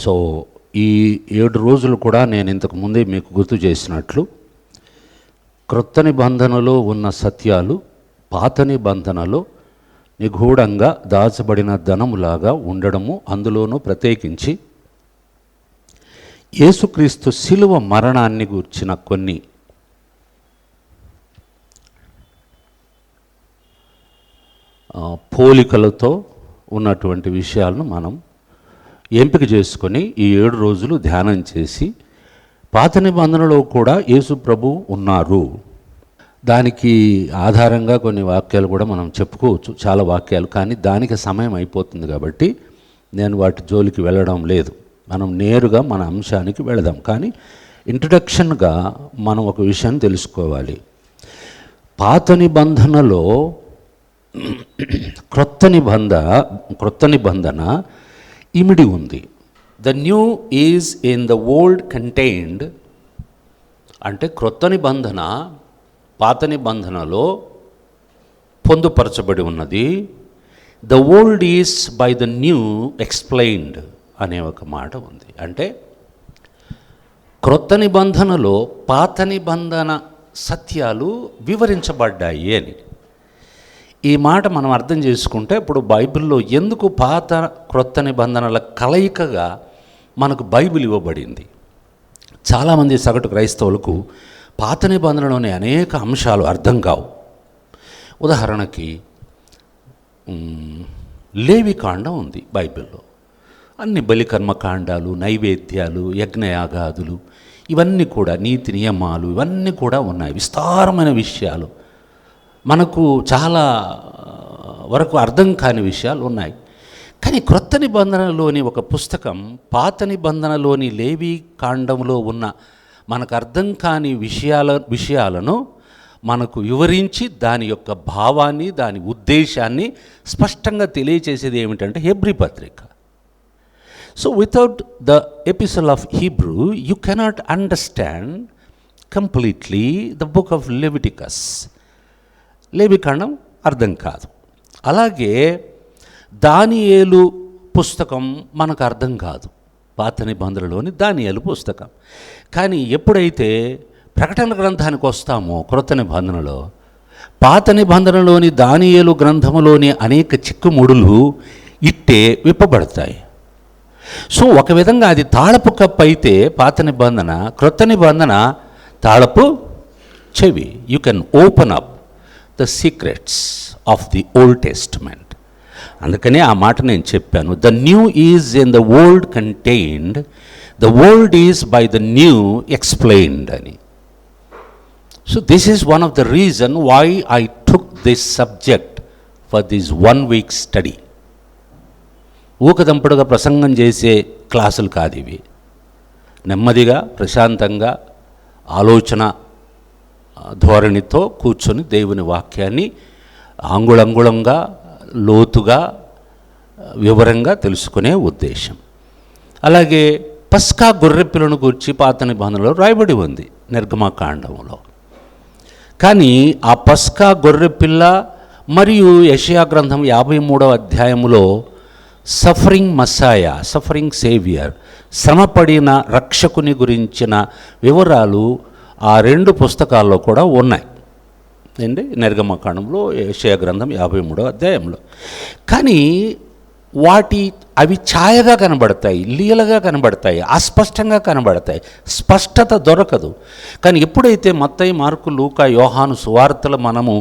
So ఈ 7 రోజులు కూడా నేను ఇంతకు ముందే మీకు గుర్తు చేసినట్లు క్రొత్త నిబంధనలో ఉన్న సత్యాలు పాత నిబంధనలో నిగూఢంగా దాచబడిన ధనములాగా ఉండడము, అందులోనూ ప్రత్యేకించి యేసుక్రీస్తు శిలువ మరణాన్ని గూర్చిన కొన్ని పోలికలతో ఉన్నటువంటి విషయాలను మనం ఎంపిక చేసుకొని ఈ 7 రోజులు ధ్యానం చేసి పాత నిబంధనలో కూడా యేసు ప్రభు ఉన్నారు, దానికి ఆధారంగా కొన్ని వాక్యాలు కూడా మనం చెప్పుకోవచ్చు, చాలా వాక్యాలు. కానీ దానికి సమయం అయిపోతుంది కాబట్టి నేను వాటి జోలికి వెళ్ళడం లేదు. మనం నేరుగా మన అంశానికి వెళదాం. కానీ ఇంట్రడక్షన్గా మనం ఒక విషయం తెలుసుకోవాలి. పాత నిబంధనలో క్రొత్త నిబంధన ఇమిడి ఉంది. The new is in the old contained. అంటే క్రొత్త నిబంధన పాత నిబంధనలో పొందుపరచబడి ఉన్నది. The old is by the new explained అనే ఒక మాట ఉంది. అంటే క్రొత్త నిబంధనలో పాత నిబంధన సత్యాలు వివరించబడ్డాయి అని. ఈ మాట మనం అర్థం చేసుకుంటే ఇప్పుడు బైబిల్లో ఎందుకు పాత క్రొత్త నిబంధనల కలయికగా మనకు బైబిల్ ఇవ్వబడింది. చాలామంది సగటు క్రైస్తవులకు పాత నిబంధనలోని అనేక అంశాలు అర్థం కావు. ఉదాహరణకి లేవికాండం ఉంది బైబిల్లో. అన్ని బలికర్మకాండాలు, నైవేద్యాలు, యజ్ఞయాగాదులు, ఇవన్నీ కూడా నీతి నియమాలు ఇవన్నీ కూడా ఉన్నాయి. విస్తారమైన విషయాలు, మనకు చాలా వరకు అర్థం కాని విషయాలు ఉన్నాయి. కానీ క్రొత్త నిబంధనలోని ఒక పుస్తకం పాత నిబంధనలోని లేవి కాండంలో ఉన్న మనకు అర్థం కాని విషయాలను మనకు వివరించి దాని యొక్క భావాన్ని, దాని ఉద్దేశాన్ని స్పష్టంగా తెలియచేసేది ఏమిటంటే హెబ్రీ పత్రిక. So without the epistle of Hebrew you cannot understand completely the book of Leviticus. లేవికాండం అర్థం కాదు. అలాగే దానియేలు పుస్తకం మనకు అర్థం కాదు, పాత నిబంధనలోని దానియేలు పుస్తకం. కానీ ఎప్పుడైతే ప్రకటన గ్రంథానికి వస్తామో క్రొత్త నిబంధనలో, పాత నిబంధనలోని దానియేలు గ్రంథములోని అనేక చిక్కుముడులు ఇట్టే విప్పబడతాయి. సో ఒక విధంగా అది తాళపు కప్పు అయితే పాత నిబంధన, క్రొత్త నిబంధన తాళపు చెవి. You can open up the secrets of the Old Testament. అందుకనే ఆ మాట నేను చెప్పాను. The new is in the old contained, the old is by the new explained అని. So this is one of the reason why I took this subject for this 1 week study. ఊకదంపుడుగా ప్రసంగం చేసే క్లాసులు కాదు ఇవి. నెమ్మదిగా ప్రశాంతంగా ఆలోచన ధోరణితో కూర్చొని దేవుని వాక్యాన్ని అంగుళంగుళంగా లోతుగా వివరంగా తెలుసుకునే ఉద్దేశం. అలాగే పస్కా గొర్రెపిల్లను గురించి పాత నిబంధనలో రాయబడి ఉంది నిర్గమకాండంలో. కానీ ఆ పస్కా గొర్రెపిల్ల మరియు యెషయా గ్రంథం 53వ అధ్యాయములో సఫరింగ్ మస్సాయా, సఫరింగ్ సేవియర్, శ్రమపడిన రక్షకుని గురించిన వివరాలు ఆ 2 పుస్తకాల్లో కూడా ఉన్నాయి అండి, నిర్గమకాండంలో, యెషయా గ్రంథం 53వ అధ్యాయంలో. కానీ అవి ఛాయగా కనబడతాయి, లీలగా కనబడతాయి, అస్పష్టంగా కనబడతాయి, స్పష్టత దొరకదు. కానీ ఎప్పుడైతే మత్తయి, మార్కు, లూకా, యోహాను సువార్తలు మనము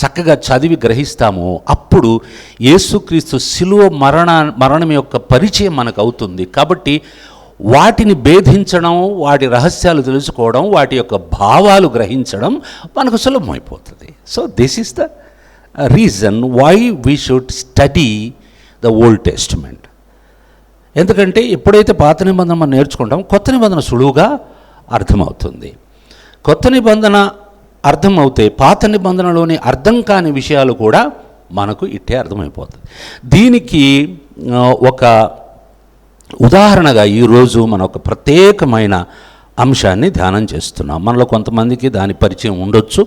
చక్కగా చదివి గ్రహిస్తామో అప్పుడు యేసుక్రీస్తు శిలువ మరణం యొక్క పరిచయం మనకు అవుతుంది. కాబట్టి వాటిని భేదించడం, వాటి రహస్యాలు తెలుసుకోవడం, వాటి యొక్క భావాలు గ్రహించడం మనకు సులభమైపోతుంది. So this is the reason why we should study the Old Testament. ఎందుకంటే ఎప్పుడైతే పాత నిబంధన మనం నేర్చుకుంటాం, కొత్త నిబంధన సులువుగా అర్థమవుతుంది. కొత్త నిబంధన అర్థమవుతే పాత నిబంధనలోని అర్థం కాని విషయాలు కూడా మనకు ఇట్టే అర్థమైపోతుంది. దీనికి ఒక ఉదాహరణగా ఈరోజు మనం ఒక ప్రత్యేకమైన అంశాన్ని ధ్యానం చేస్తున్నాం. మనలో కొంతమందికి దాని పరిచయం ఉండొచ్చు,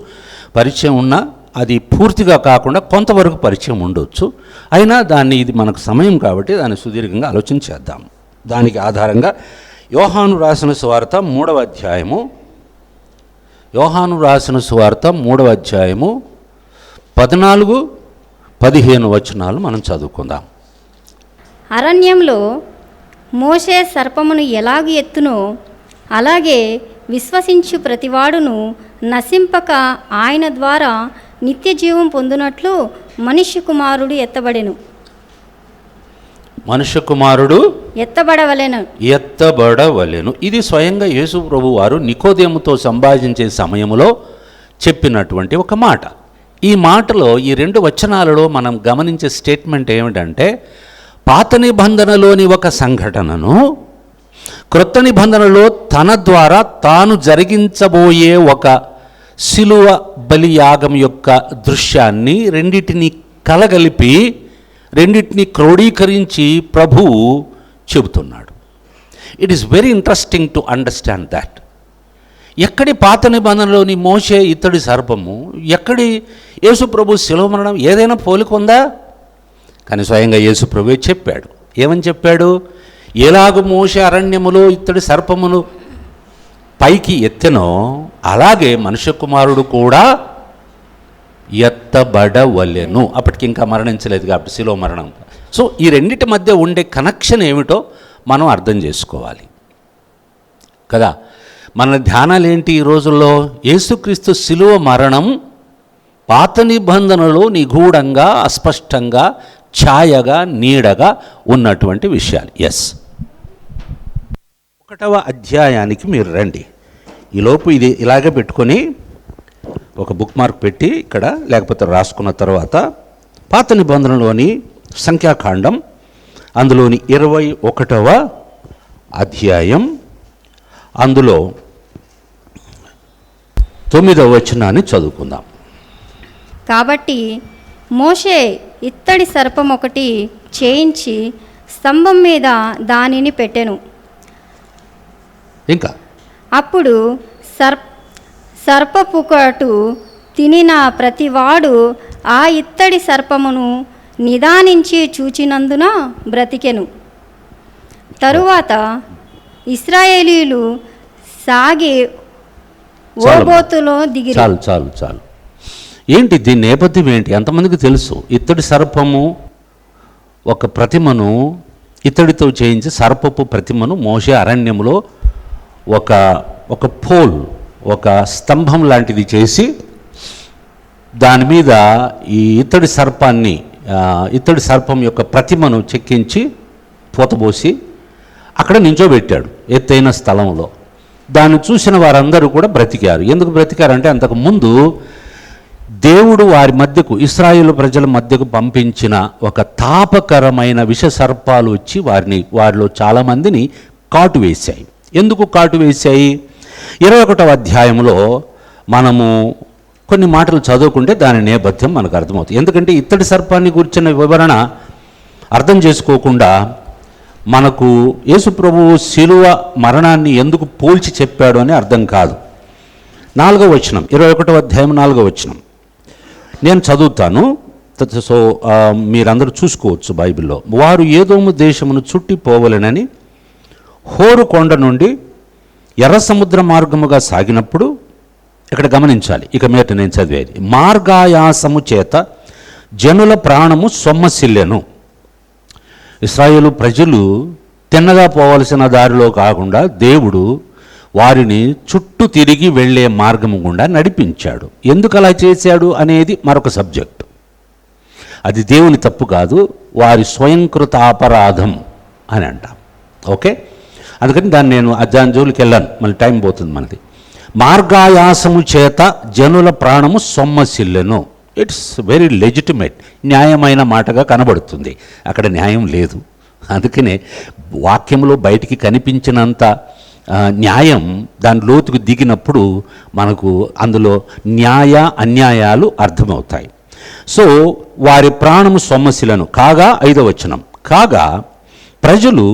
పరిచయం ఉన్నా అది పూర్తిగా కాకుండా కొంతవరకు పరిచయం ఉండొచ్చు. అయినా ఇది మనకు సమయం కాబట్టి దాన్ని సుదీర్ఘంగా ఆలోచించేద్దాం. దానికి ఆధారంగా యోహాను రాసిన సువార్త 3వ అధ్యాయము, యోహాను రాసిన సువార్త 3వ అధ్యాయము 14-15 వచనాలు మనం చదువుకుందాం. అరణ్యంలో మోషే సర్పమును ఎలాగు ఎత్తునో అలాగే విశ్వసించు ప్రతివాడును నశింపక ఆయన ద్వారా నిత్య జీవం పొందునట్లు మనుష్య కుమారుడు ఎత్తబడెను. మనుష్య కుమారుడు ఎత్తబడవలెను. ఇది స్వయంగా యేసు ప్రభు వారు నికోదేముతో సంభాషించే సమయంలో చెప్పినటువంటి ఒక మాట. ఈ మాటలో ఈ 2 వచనాలలో మనం గమనించే స్టేట్మెంట్ ఏమిటంటే, పాత నిబంధనలోని ఒక సంఘటనను క్రొత్త నిబంధనలో తన ద్వారా తాను జరిగించబోయే ఒక శిలువ బలియాగం యొక్క దృశ్యాన్ని రెండిటిని కలగలిపి రెండిటిని క్రోడీకరించి ప్రభువు చెబుతున్నాడు. It is very interesting to understand that. ఎక్కడి పాత నిబంధనలోని మోషే ఇత్తడి సర్పము, ఎక్కడి యేసు ప్రభు శిలువ మరణం ఏదైనా పోలికొందా? కానీ స్వయంగా యేసు ప్రభువే చెప్పాడు. ఏమని చెప్పాడు? ఎలాగ మోషే అరణ్యములో ఇత్తడి సర్పమును పైకి ఎత్తెనో అలాగే మనుష్య కుమారుడు కూడా ఎత్తబడవలెను. అప్పటికి ఇంకా మరణించలేదు కాబట్టి శిలువ మరణం. సో ఈ రెండిటి మధ్య ఉండే కనెక్షన్ ఏమిటో మనం అర్థం చేసుకోవాలి కదా. మన ధ్యానాలు ఏంటి ఈ రోజుల్లో? యేసుక్రీస్తు శిలువ మరణం పాత నిబంధనలో నిగూఢంగా, అస్పష్టంగా, ఛాయగా, నీడగా ఉన్నటువంటి విషయాలు. ఎస్, 1వ అధ్యాయానికి మీరు రండి. ఈలోపు ఇది ఇలాగే పెట్టుకొని ఒక బుక్ మార్క్ పెట్టి ఇక్కడ, లేకపోతే రాసుకున్న తర్వాత పాత నిబంధనలోని సంఖ్యాకాండం అందులోని 21వ అధ్యాయం అందులో 9వ వచనాన్ని చదువుకుందాం. కాబట్టి మోషే ఇత్తడి సర్పం ఒకటి చేయించి స్తంభం మీద దానిని పెట్టెను. ఇంకా అప్పుడు సర్పపుకటు తినిన ప్రతివాడు ఆ ఇత్తడి సర్పమును నిదానించి చూచినందున బ్రతికెను. తరువాత ఇశ్రాయేలీయులు సాగి ఓబోతులో దిగి. చాలు చాలు చాలు. ఏంటి దీని నేపథ్యం ఏంటి? ఎంతమందికి తెలుసు? ఇత్తడి సర్పము ఒక ప్రతిమను ఇత్తడితో చేయించి సర్పపు ప్రతిమను మోషే అరణ్యములో ఒక పోల్, ఒక స్తంభం లాంటిది చేసి దాని మీద ఈ ఇత్తడి సర్పం యొక్క ప్రతిమను చెక్కించి పూతబోసి అక్కడ నించోబెట్టాడు ఎత్తైన స్థలంలో. దాన్ని చూసిన వారందరూ కూడా బ్రతికారు. ఎందుకు బ్రతికారంటే అంతకుముందు దేవుడు వారి మధ్యకు, ఇశ్రాయేలు ప్రజల మధ్యకు పంపించిన ఒక తాపకరమైన విష సర్పాలు వచ్చి వారిలో చాలామందిని కాటు వేశాయి. ఎందుకు కాటు వేశాయి? 21వ అధ్యాయంలో మనము కొన్ని మాటలు చదువుకుంటే దాని నేపథ్యం మనకు అర్థమవుతుంది. ఎందుకంటే ఇత్తడి సర్పాన్ని గురించిన వివరణ అర్థం చేసుకోకుండా మనకు యేసు ప్రభువు శిలువ మరణాన్ని ఎందుకు పోల్చి చెప్పాడు అని అర్థం కాదు. 4వ వచనం, 21వ అధ్యాయం 4వ వచనం నేను చదువుతాను. సో మీరందరూ చూసుకోవచ్చు బైబిల్లో. వారు ఏదోము దేశమును చుట్టిపోవలెనని హోరు కొండ నుండి ఎర్ర సముద్ర మార్గముగా సాగినప్పుడు, ఇక్కడ గమనించాలి, ఇక మీదట నేను చదివేది, మార్గాయాసము చేత జనుల ప్రాణము సొమ్మసిల్లెను. ఇశ్రాయేలు ప్రజలు తిన్నగా పోవలసిన దారిలో కాకుండా దేవుడు వారిని చుట్టూ తిరిగి వెళ్ళే మార్గము గుండా నడిపించాడు. ఎందుకు అలా చేశాడు అనేది మరొక సబ్జెక్టు. అది దేవుని తప్పు కాదు, వారి స్వయంకృత అపరాధం అని అంటాం. ఓకే, అందుకని దాన్ని నేను అధ్యాయం జోలికి వెళ్ళాను, మళ్ళీ టైం పోతుంది మనది. మార్గాయాసము చేత జనుల ప్రాణము సొమ్మసిల్లెను. ఇట్స్ వెరీ లెజిటిమేట్, న్యాయమైన మాటగా కనబడుతుంది. అక్కడ న్యాయం లేదు. అందుకనే వాక్యంలో బయటికి కనిపించినంత న్యాయం దాని లోతుకు దిగినప్పుడు మనకు అందులో న్యాయ అన్యాయాలు అర్థమవుతాయి. సో వారి ప్రాణము సొమ్మసిలను కాగా, 5వ వచనం, కాగా ప్రజలు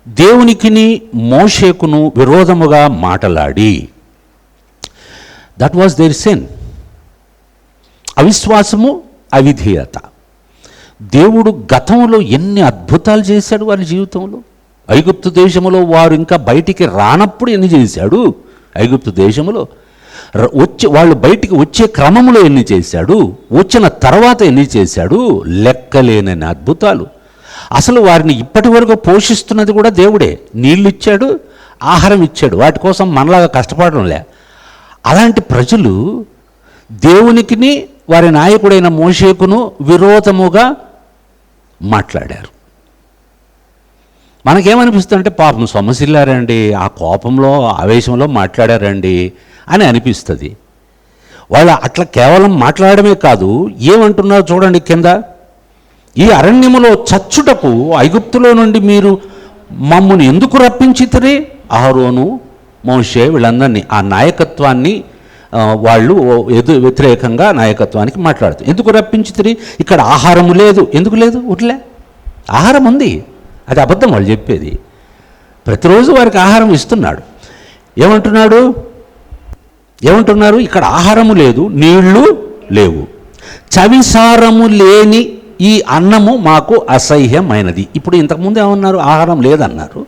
దేవునికిని మోషేకును విరోధముగా మాటలాడి, దట్ వాజ్ దేర్ సిన్. అవిశ్వాసము, అవిధేయత. దేవుడు గతంలో ఎన్ని అద్భుతాలు చేశాడు వారి జీవితంలో. ఐగుప్తు దేశంలో వారు ఇంకా బయటికి రానప్పుడు ఎన్ని చేశాడు, ఐగుప్తు దేశంలో వాళ్ళు బయటికి వచ్చే క్రమంలో ఎన్ని చేశాడు, వచ్చిన తర్వాత ఎన్ని చేశాడు, లెక్కలేనని అద్భుతాలు. అసలు వారిని ఇప్పటి వరకు పోషిస్తున్నది కూడా దేవుడే. నీళ్ళు ఇచ్చాడు, ఆహారం ఇచ్చాడు, వాటి కోసం మనలాగా కష్టపడడంలే. అలాంటి ప్రజలు దేవునికిని వారి నాయకుడైన మోషేకును విరోధముగా మాట్లాడారు. మనకేమనిపిస్తుందంటే పాపం సొమ్మసిల్లారండి, ఆ కోపంలో ఆవేశంలో మాట్లాడారండి అని అనిపిస్తుంది. వాళ్ళు అట్లా కేవలం మాట్లాడమే కాదు, ఏమంటున్నారు చూడండి కింద, ఈ అరణ్యములో చచ్చుటకు ఐగుప్తులో నుండి మీరు మమ్మును ఎందుకు రప్పించితిరి? అహరోను, మోషే వీళ్ళందరినీ ఆ నాయకత్వాన్ని వాళ్ళు వ్యతిరేకంగా నాయకత్వానికి మాట్లాడుతారు. ఎందుకు రప్పించితిరి? ఇక్కడ ఆహారము లేదు. ఎందుకు లేదు? ఉట్లే ఆహారం ఉంది, అది అబద్ధం వాళ్ళు చెప్పేది. ప్రతిరోజు వారికి ఆహారం ఇస్తున్నాడు. ఏమంటున్నారు? ఇక్కడ ఆహారము లేదు, నీళ్లు లేవు, చవిసారము లేని ఈ అన్నము మాకు అసహ్యమైనది. ఇప్పుడు ఇంతకుముందు ఏమన్నారు? ఆహారం లేదన్నారు.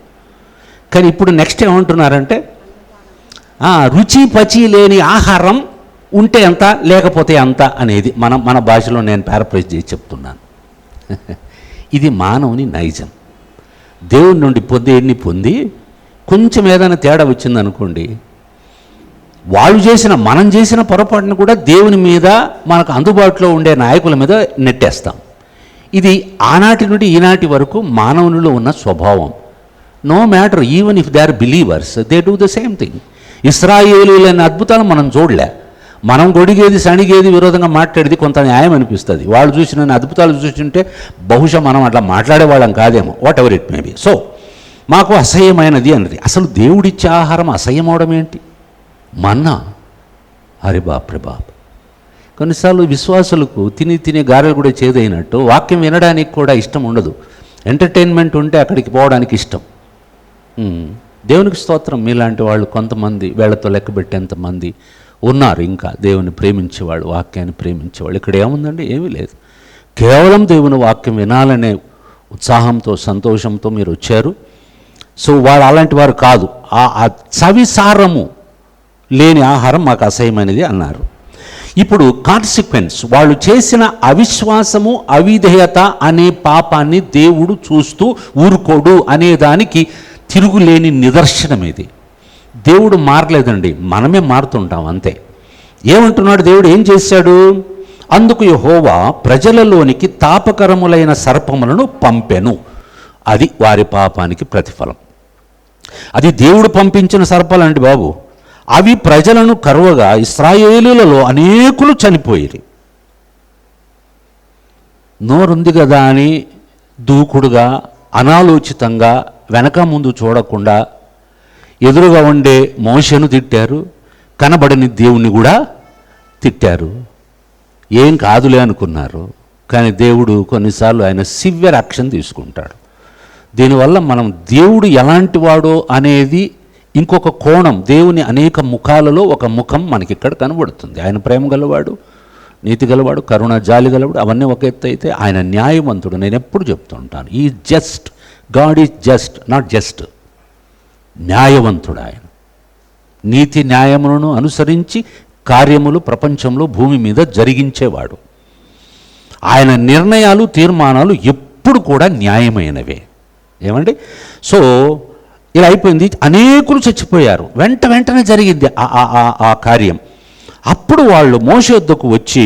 కానీ ఇప్పుడు నెక్స్ట్ ఏమంటున్నారంటే రుచి పచి లేని ఆహారం ఉంటే ఎంత, లేకపోతే అంత అనేది మన భాషలో నేను పారాఫ్రైజ్ చేసి చెప్తున్నాను. ఇది మానవుని నైజం. దేవుని నుండి పొంది కొంచెం ఏదైనా తేడా వచ్చిందనుకోండి, మనం చేసిన పొరపాటును కూడా దేవుని మీద, మనకు అందుబాటులో ఉండే నాయకుల మీద నెట్టేస్తాం. ఇది ఆనాటి నుండి ఈనాటి వరకు మానవునిలో ఉన్న స్వభావం. No matter, even if they are believers, they do the same thing. ఇశ్రాయేలీయులైన అద్భుతాలు మనం చూడలే. మనం గొడిగేది, సణిగేది, విరోధంగా మాట్లాడేది కొంత న్యాయం అనిపిస్తుంది. వాళ్ళు చూసిన అద్భుతాలు చూస్తుంటే బహుశా మనం అట్లా మాట్లాడేవాళ్ళం కాదేమో, what ever it may be. So మాకు అసహ్యమైనది అన్నది. అసలు దేవుడిచ్చే ఆహారం అసహ్యమవడం ఏంటి? మన్నా, హరి బాప్ రే బాప్. కొన్నిసార్లు విశ్వాసులకు తిని గారెలు కూడా చేదైనట్టు వాక్యం వినడానికి కూడా ఇష్టం ఉండదు. ఎంటర్టైన్మెంట్ ఉంటే అక్కడికి పోవడానికి ఇష్టం. దేవునికి స్తోత్రం, మీలాంటి వాళ్ళు కొంతమంది, వేళ్లతో లెక్కబెట్టేంతమంది ఉన్నారు ఇంకా దేవుని ప్రేమించేవాళ్ళు, వాక్యాన్ని ప్రేమించేవాళ్ళు. ఇక్కడ ఏముందండి? ఏమీ లేదు. కేవలం దేవుని వాక్యం వినాలనే ఉత్సాహంతో, సంతోషంతో మీరు వచ్చారు. సో వాళ్ళు అలాంటి వారు కాదు. ఆ చవిసారము లేని ఆహారం మాకు అసహ్యమైనది అన్నారు. ఇప్పుడు కాన్సిక్వెన్స్, వాళ్ళు చేసిన అవిశ్వాసము, అవిధేయత అనే పాపాన్ని దేవుడు చూస్తూ ఊరుకోడు అనే దానికి తిరుగులేని నిదర్శనం ఇది. దేవుడు మారలేదండి, మనమే మారుతుంటాం అంతే. ఏమంటున్నాడు దేవుడు? ఏం చేశాడు? అందుకు యెహోవా ప్రజలలోనికి తాపకరములైన సర్పములను పంపెను. అది వారి పాపానికి ప్రతిఫలం. అది దేవుడు పంపించిన సర్పాలండి బాబు. అవి ప్రజలను కరువగా ఇశ్రాయేలీయులలో అనేకులు చనిపోయిరి. నోరుంది కదా అని దూకుడుగా, అనాలోచితంగా, వెనక ముందు చూడకుండా ఎదురుగా ఉండే మోషేను తిట్టారు, కనబడని దేవుణ్ణి కూడా తిట్టారు. ఏం కాదులే అనుకున్నారు. కానీ దేవుడు కొన్నిసార్లు ఆయన సివియర్ యాక్షన్ తీసుకుంటాడు. దీనివల్ల మనం దేవుడు ఎలాంటి వాడో అనేది ఇంకొక కోణం, దేవుని అనేక ముఖాలలో ఒక ముఖం మనకి ఇక్కడ కనబడుతుంది. ఆయన ప్రేమ గలవాడు, నీతి గలవాడు, కరుణ, జాలి గలవాడు, అవన్నీ ఒక ఎత్తు అయితే ఆయన న్యాయవంతుడు. నేను ఎప్పుడు చెప్తుంటాను, ఈ just, God is just, not just, న్యాయవంతుడు. ఆయన నీతి న్యాయములను అనుసరించి కార్యములు ప్రపంచంలో భూమి మీద జరిగించేవాడు. ఆయన నిర్ణయాలు, తీర్మానాలు ఎప్పుడు కూడా న్యాయమైనవే. ఏమండి? సో ఇలా అయిపోయింది. అనేకులు చచ్చిపోయారు. వెంటనే జరిగింది ఆ కార్యం. అప్పుడు వాళ్ళు మోషే వద్దకు వచ్చి,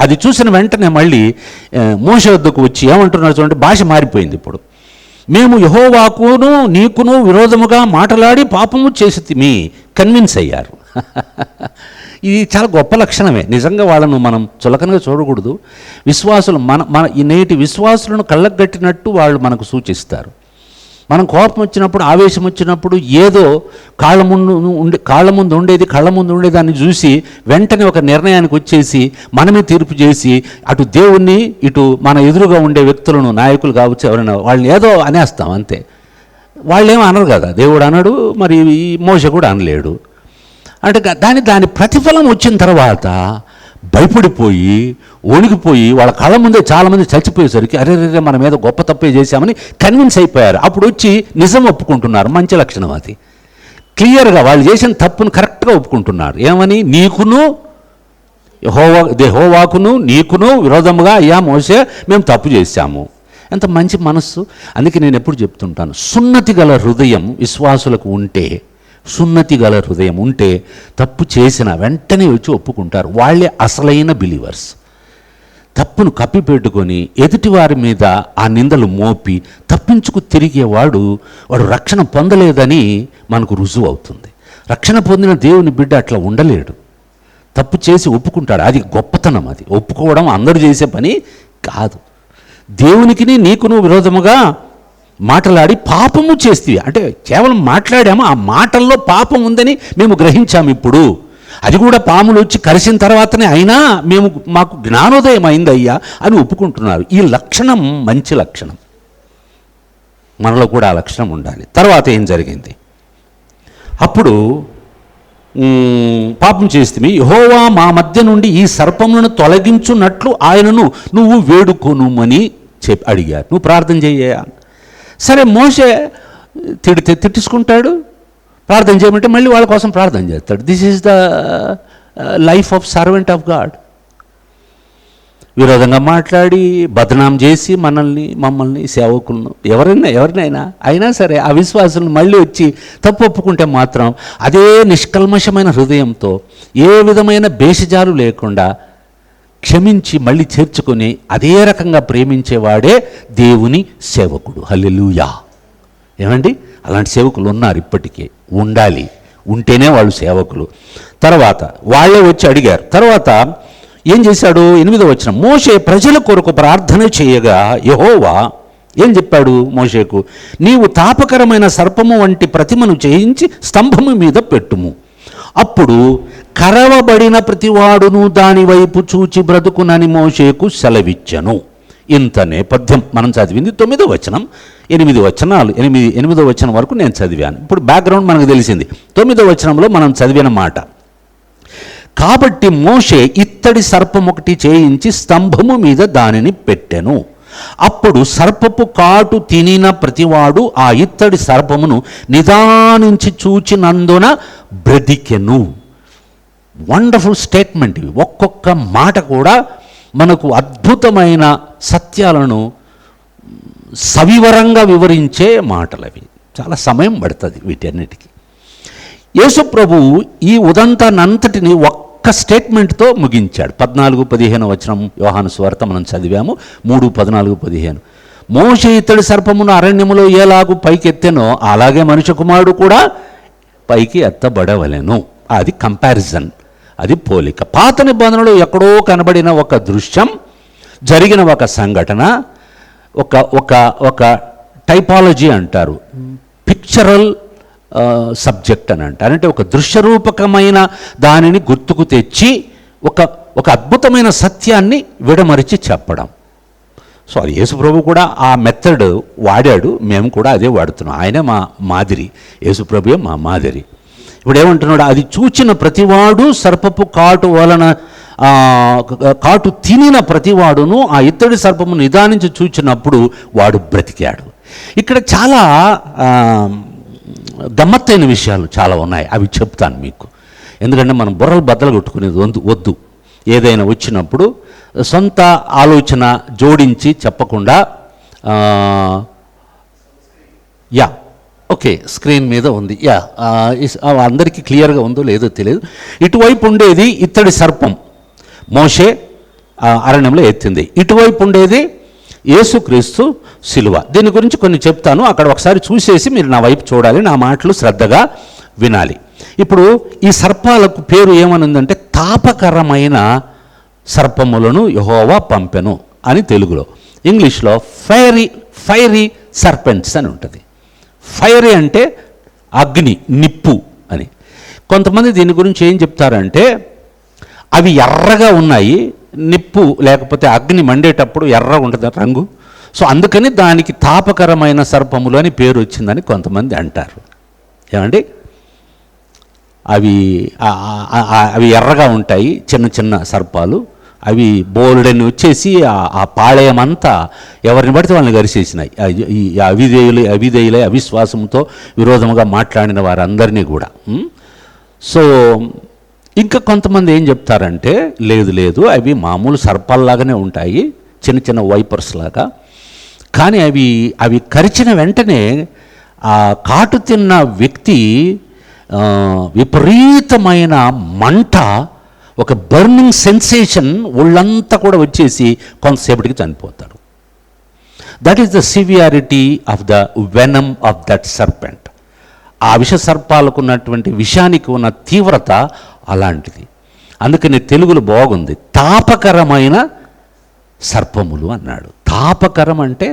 అది చూసిన వెంటనే మళ్ళీ మోషే వద్దకు వచ్చి ఏమంటున్నారు చూడండి, భాష మారిపోయింది. ఇప్పుడు మేము యెహోవాకును నీకును విరోధముగా మాట్లాడి పాపము చేసితిమి, కన్విన్స్ అయ్యారు. ఇది చాలా గొప్ప లక్షణమే. నిజంగా వాళ్ళను మనం చులకనగా చూడకూడదు. విశ్వాసులు మన ఈ నేటి విశ్వాసులను కళ్ళగట్టినట్టు వాళ్ళు మనకు సూచిస్తారు. మనం కోపం వచ్చినప్పుడు, ఆవేశం వచ్చినప్పుడు ఏదో కళ్ళ ముందు ఉండేది దాన్ని చూసి వెంటనే ఒక నిర్ణయానికి వచ్చేసి మనమే తీర్పు చేసి అటు దేవుణ్ణి, ఇటు మన ఎదురుగా ఉండే వ్యక్తులను, నాయకులు కావచ్చు ఎవరైనా, వాళ్ళని ఏదో అనేస్తాం అంతే. వాళ్ళేమో అనరు కదా, దేవుడు అనడు, మరి మోషే కూడా అనలేడు. అంటే దాని ప్రతిఫలం వచ్చిన తర్వాత భయపడిపోయి వణికిపోయి వాళ్ళ కళ్ళ ముందే చాలామంది చచ్చిపోయేసరికి అరే రే మన మీద గొప్ప తప్పే చేశామని కన్విన్స్ అయిపోయారు. అప్పుడు వచ్చి నిజం ఒప్పుకుంటున్నారు. మంచి లక్షణం అది. క్లియర్గా వాళ్ళు చేసిన తప్పును కరెక్ట్గా ఒప్పుకుంటున్నారు. ఏమని? నీకును యెహోవాకును నీకును విరోధముగా అయ్యా మోసే మేము తప్పు చేశాము. ఎంత మంచి మనస్సు. అందుకే నేను ఎప్పుడు చెప్తుంటాను, సున్నతి గల హృదయం విశ్వాసులకు ఉంటే, సున్నతి గల హృదయం ఉంటే తప్పు చేసిన వెంటనే వచ్చి ఒప్పుకుంటారు. వాళ్ళే అసలైన బిలీవర్స్. తప్పును కప్పిపెట్టుకొని ఎదుటివారి మీద ఆ నిందలు మోపి తప్పించుకు తిరిగేవాడు వాడు రక్షణ పొందలేదని మనకు రుజువు అవుతుంది. రక్షణ పొందిన దేవుని బిడ్డ అట్లా ఉండలేడు. తప్పు చేసి ఒప్పుకుంటాడు. అది గొప్పతనం. అది ఒప్పుకోవడం అందరూ చేసే పని కాదు. దేవునికి నీకును విరోధముగా మాటలాడి పాపము చేస్తేవి అంటే కేవలం మాట్లాడాము, ఆ మాటల్లో పాపం ఉందని మేము గ్రహించాము. ఇప్పుడు అది కూడా పాములు వచ్చి కరిసిన తర్వాతనే అయినా మాకు జ్ఞానోదయం అయిందయ్యా అని ఒప్పుకుంటున్నారు. ఈ లక్షణం మంచి లక్షణం. మనలో కూడా ఆ లక్షణం ఉండాలి. తర్వాత ఏం జరిగింది? అప్పుడు పాపం చేస్తే యెహోవా మా మధ్య నుండి ఈ సర్పములను తొలగించున్నట్లు ఆయనను నువ్వు వేడుకొనుమని అడిగారు. నువ్వు ప్రార్థన చెయ్యా. సరే, మోషే తిట్టించుకుంటాడు. ప్రార్థన చేయమంటే మళ్ళీ వాళ్ళ కోసం ప్రార్థన చేస్తాడు. This is the life of servant of God. విరోధంగా మాట్లాడి బదనాం చేసి మమ్మల్ని సేవకులను ఎవరినైనా అయినా సరే ఆ విశ్వాసులను మళ్ళీ వచ్చి తప్పు ఒప్పుకుంటే మాత్రం అదే నిష్కల్మషమైన హృదయంతో ఏ విధమైన భేషజాలు లేకుండా క్షమించి మళ్ళీ చేర్చుకొని అదే రకంగా ప్రేమించేవాడే దేవుని సేవకుడు. హల్లెలూయా. ఏమండి, అలాంటి సేవకులు ఉన్నారు, ఇప్పటికే ఉండాలి. ఉంటేనే వాళ్ళు సేవకులు. తర్వాత వాళ్ళే వచ్చి అడిగారు. తర్వాత ఏం చేశాడు? 8వ వచనం, మోషే ప్రజల కొరకు ప్రార్థన చేయగా యెహోవా ఏం చెప్పాడు మోషేకు? నీవు తాపకరమైన సర్పము వంటి ప్రతిమను చేయించి స్తంభము మీద పెట్టుము. అప్పుడు కరవబడిన ప్రతివాడును దాని వైపు చూచి బ్రతుకునని మోషేకు సెలవిచ్చెను. ఇంత నేపథ్యం మనం చదివింది 9వ వచనం. 8 వచనాలు 8వ వచనం వరకు నేను చదివాను. ఇప్పుడు బ్యాక్గ్రౌండ్ మనకు తెలిసింది. 9వ వచనంలో మనం చదివిన మాట, కాబట్టి మోషే ఇత్తడి సర్పం ఒకటి చేయించి స్తంభము మీద దానిని పెట్టెను. అప్పుడు సర్పపు కాటు తినిన ప్రతివాడు ఆ ఇత్తడి సర్పమును నిదానించి చూచినందున బ్రతికెను. వండర్ఫుల్ స్టేట్మెంట్ ఇవి. ఒక్కొక్క మాట కూడా మనకు అద్భుతమైన సత్యాలను సవివరంగా వివరించే మాటలు అవి. చాలా సమయం పడుతుంది వీటన్నిటికీ. యేసు ప్రభువు ఈ ఉదంతానంతటిని ఒక్క స్టేట్మెంట్తో ముగించాడు. 14-15 వచనం యోహాను సువార్త మనం చదివాము. 3:14-15 మోషే ఇత్తడి సర్పమును అరణ్యములో ఎలాగూ పైకెత్తెనో అలాగే మనుష్య కుమారుడు కూడా పైకి ఎత్తబడవలెను. అది కంపారిజన్, అది పోలిక. పాత నిబంధనలో ఎక్కడో కనబడిన ఒక దృశ్యం, జరిగిన ఒక సంఘటన, ఒక టైపాలజీ అంటారు, పిక్చరల్ సబ్జెక్ట్ అని అంటారు. అంటే ఒక దృశ్యరూపకమైన దానిని గుర్తుకు తెచ్చి ఒక అద్భుతమైన సత్యాన్ని విడమరిచి చెప్పడం. సో అది యేసుప్రభు కూడా ఆ మెథడ్ వాడాడు. మేము కూడా అదే వాడుతున్నాం. ఆయనే మా మాదిరి, యేసుప్రభుయే మా మాదిరి. ఇప్పుడు ఏమంటున్నాడు? అది చూచిన ప్రతివాడు సర్పపు కాటు వలన కాటు తినిన ప్రతివాడును ఆ ఇత్తడి సర్పము నిదానించి చూచినప్పుడు వాడు బ్రతికాడు. ఇక్కడ చాలా గమ్మత్తైన విషయాలు చాలా ఉన్నాయి. అవి చెప్తాను మీకు. ఎందుకంటే మనం బుర్రలు బద్దలు కొట్టుకునేది వద్దు. ఏదైనా వచ్చినప్పుడు సొంత ఆలోచన జోడించి చెప్పకుండా ఓకే, స్క్రీన్ మీద ఉంది. అందరికీ క్లియర్గా ఉందో లేదో తెలియదు. ఇటువైపు ఉండేది ఇత్తడి సర్పం, మోషే అరణ్యంలో ఎత్తింది. ఇటువైపు ఉండేది యేసుక్రీస్తు శిలువ. దీని గురించి కొన్ని చెప్తాను. అక్కడ ఒకసారి చూసేసి మీరు నా వైపు చూడాలి, నా మాటలు శ్రద్ధగా వినాలి. ఇప్పుడు ఈ సర్పాలకు పేరు ఏమనుందంటే తాపకరమైన సర్పములను యెహోవా పంపెను అని తెలుగులో. ఇంగ్లీష్లో ఫైరీ సర్పెంట్స్ అని ఉంటుంది. ఫైరీ అంటే అగ్ని, నిప్పు అని. కొంతమంది దీని గురించి ఏం చెప్తారంటే అవి ఎర్రగా ఉన్నాయి, నిప్పు లేకపోతే అగ్ని మండేటప్పుడు ఎర్రగా ఉంటుంది రంగు. సో అందుకని దానికి తాపకరమైన సర్పములు అని పేరు వచ్చిందని కొంతమంది అంటారు. ఏమండి, అవి ఎర్రగా ఉంటాయి, చిన్న చిన్న సర్పాలు. అవి బోల్డని వచ్చేసి ఆ పాళయం అంతా ఎవరిని పడితే వాళ్ళని గరిచేసినాయి. ఈ అవిధేయులై అవిశ్వాసంతో విరోధముగా మాట్లాడిన వారందరినీ కూడా. సో ఇంకా కొంతమంది ఏం చెప్తారంటే, లేదు అవి మామూలు సర్పాల్లాగానే ఉంటాయి, చిన్న చిన్న వైపర్స్ లాగా. కానీ అవి కరిచిన వెంటనే ఆ కాటు తిన్న వ్యక్తి విపరీతమైన మంట, ఒక బర్నింగ్ సెన్సేషన్ ఒళ్ళంతా కూడా వచ్చేసి కొంతసేపటికి చనిపోతాడు. That is the severity of the venom of that serpent. ఆ విష సర్పాలకు ఉన్నటువంటి విషానికి ఉన్న తీవ్రత అలాంటిది. అందుకని తెలుగులో బాగుంది, తాపకరమైన సర్పములు అన్నాడు. తాపకరం అంటే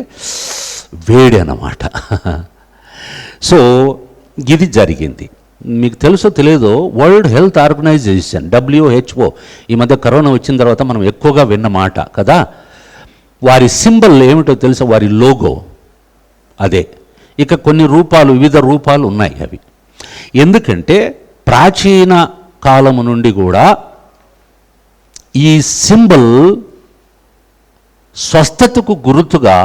వేడి అన్నమాట. సో ఇది జరిగింది. మీకు తెలుసో తెలియదో, వరల్డ్ హెల్త్ ఆర్గనైజేషన్ WHO ఈ మధ్య కరోనా వచ్చిన తర్వాత మనం ఎక్కువగా విన్న మాట కదా, వారి సింబల్ ఏమిటో తెలుసా? వారి లోగో అదే. ఇక కొన్ని రూపాలు, వివిధ రూపాలు ఉన్నాయి అవి. ఎందుకంటే ప్రాచీన కాలము నుండి కూడా ఈ సింబల్ స్వస్థతకు గుర్తుగా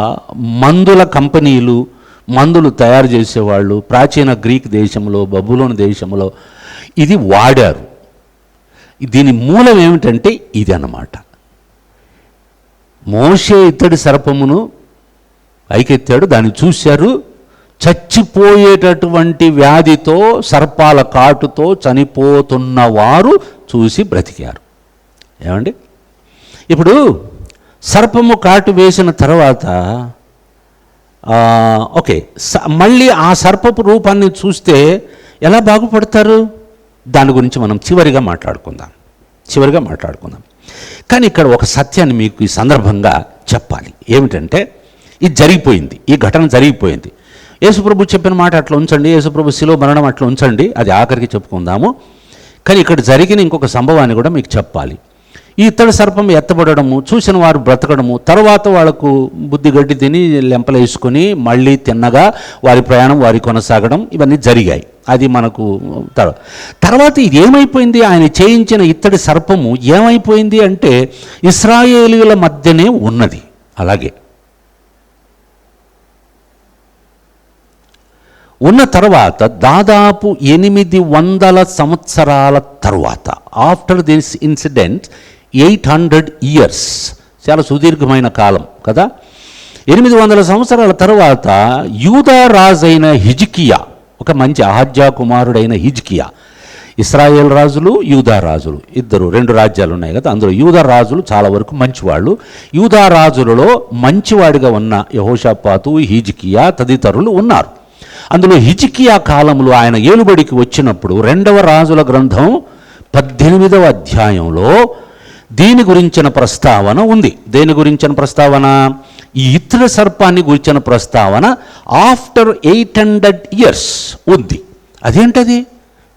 మందుల కంపెనీలు, మందులు తయారు చేసేవాళ్ళు ప్రాచీన గ్రీక్ దేశంలో, బబులోని దేశంలో ఇది వాడారు. దీని మూలం ఏమిటంటే ఇది అన్నమాట. మోషే ఇత్తడి సర్పమును పైకెత్తాడు, దాన్ని చూశారు, చచ్చిపోయేటటువంటి వ్యాధితో, సర్పాల కాటుతో చనిపోతున్న వారు చూసి బ్రతికారు. ఏమండి, ఇప్పుడు సర్పము కాటు వేసిన తర్వాత ఓకే, మళ్ళీ ఆ సర్పపు రూపాన్ని చూస్తే ఎలా బాగుపడతారు? దాని గురించి మనం చివరిగా మాట్లాడుకుందాం. కానీ ఇక్కడ ఒక సత్యాన్ని మీకు ఈ సందర్భంగా చెప్పాలి. ఏమిటంటే, ఇది జరిగిపోయింది, ఈ ఘటన జరిగిపోయింది. యేసుప్రభు చెప్పిన మాట అట్లా ఉంచండి, యేసుప్రభు శిలువ మరణం అట్లా ఉంచండి, అది ఆఖరికి చెప్పుకుందాము. కానీ ఇక్కడ జరిగిన ఇంకొక సంభవాన్ని కూడా మీకు చెప్పాలి. ఈ ఇత్తడి సర్పం ఎత్తబడము, చూసిన వారు బ్రతకడము, తర్వాత వాళ్లకు బుద్ధి గడ్డి తిని లెంపలు వేసుకొని మళ్ళీ తిన్నగా వారి ప్రయాణం వారి కొనసాగడం, ఇవన్నీ జరిగాయి. అది మనకు తర్వాత ఇది ఏమైపోయింది? ఆయన చేయించిన ఇత్తడి సర్పము ఏమైపోయింది అంటే ఇశ్రాయేలీయుల మధ్యనే ఉన్నది. అలాగే ఉన్న తర్వాత దాదాపు 800 సంవత్సరాల తరువాత, ఆఫ్టర్ దిస్ ఇన్సిడెంట్ 800 years, చాలా సుదీర్ఘమైన కాలం కదా. 800 సంవత్సరాల తర్వాత యూదా రాజైన హిజ్కియా, ఒక మంచి ఆహాజ్యా కుమారుడైన హిజ్కియా, ఇశ్రాయేల్ రాజులు, యూదా రాజులు ఇద్దరు, 2 రాజ్యాలు ఉన్నాయి కదా, అందులో యూదా రాజులు చాలా వరకు మంచివాళ్ళు. యూదా రాజులలో మంచివాడిగా ఉన్న యెహోషాపాతు, హిజ్కియా తదితరులు ఉన్నారు. అందులో హిజ్కియా కాలంలో ఆయన ఏలుబడికి వచ్చినప్పుడు 2వ రాజుల గ్రంథం 18వ అధ్యాయంలో దీని గురించిన ప్రస్తావన ఉంది. దేని గురించిన ప్రస్తావన? ఈ ఇత్తడి సర్పాన్ని గురించిన ప్రస్తావన ఆఫ్టర్ 800 years ఉంది. అదేంటది?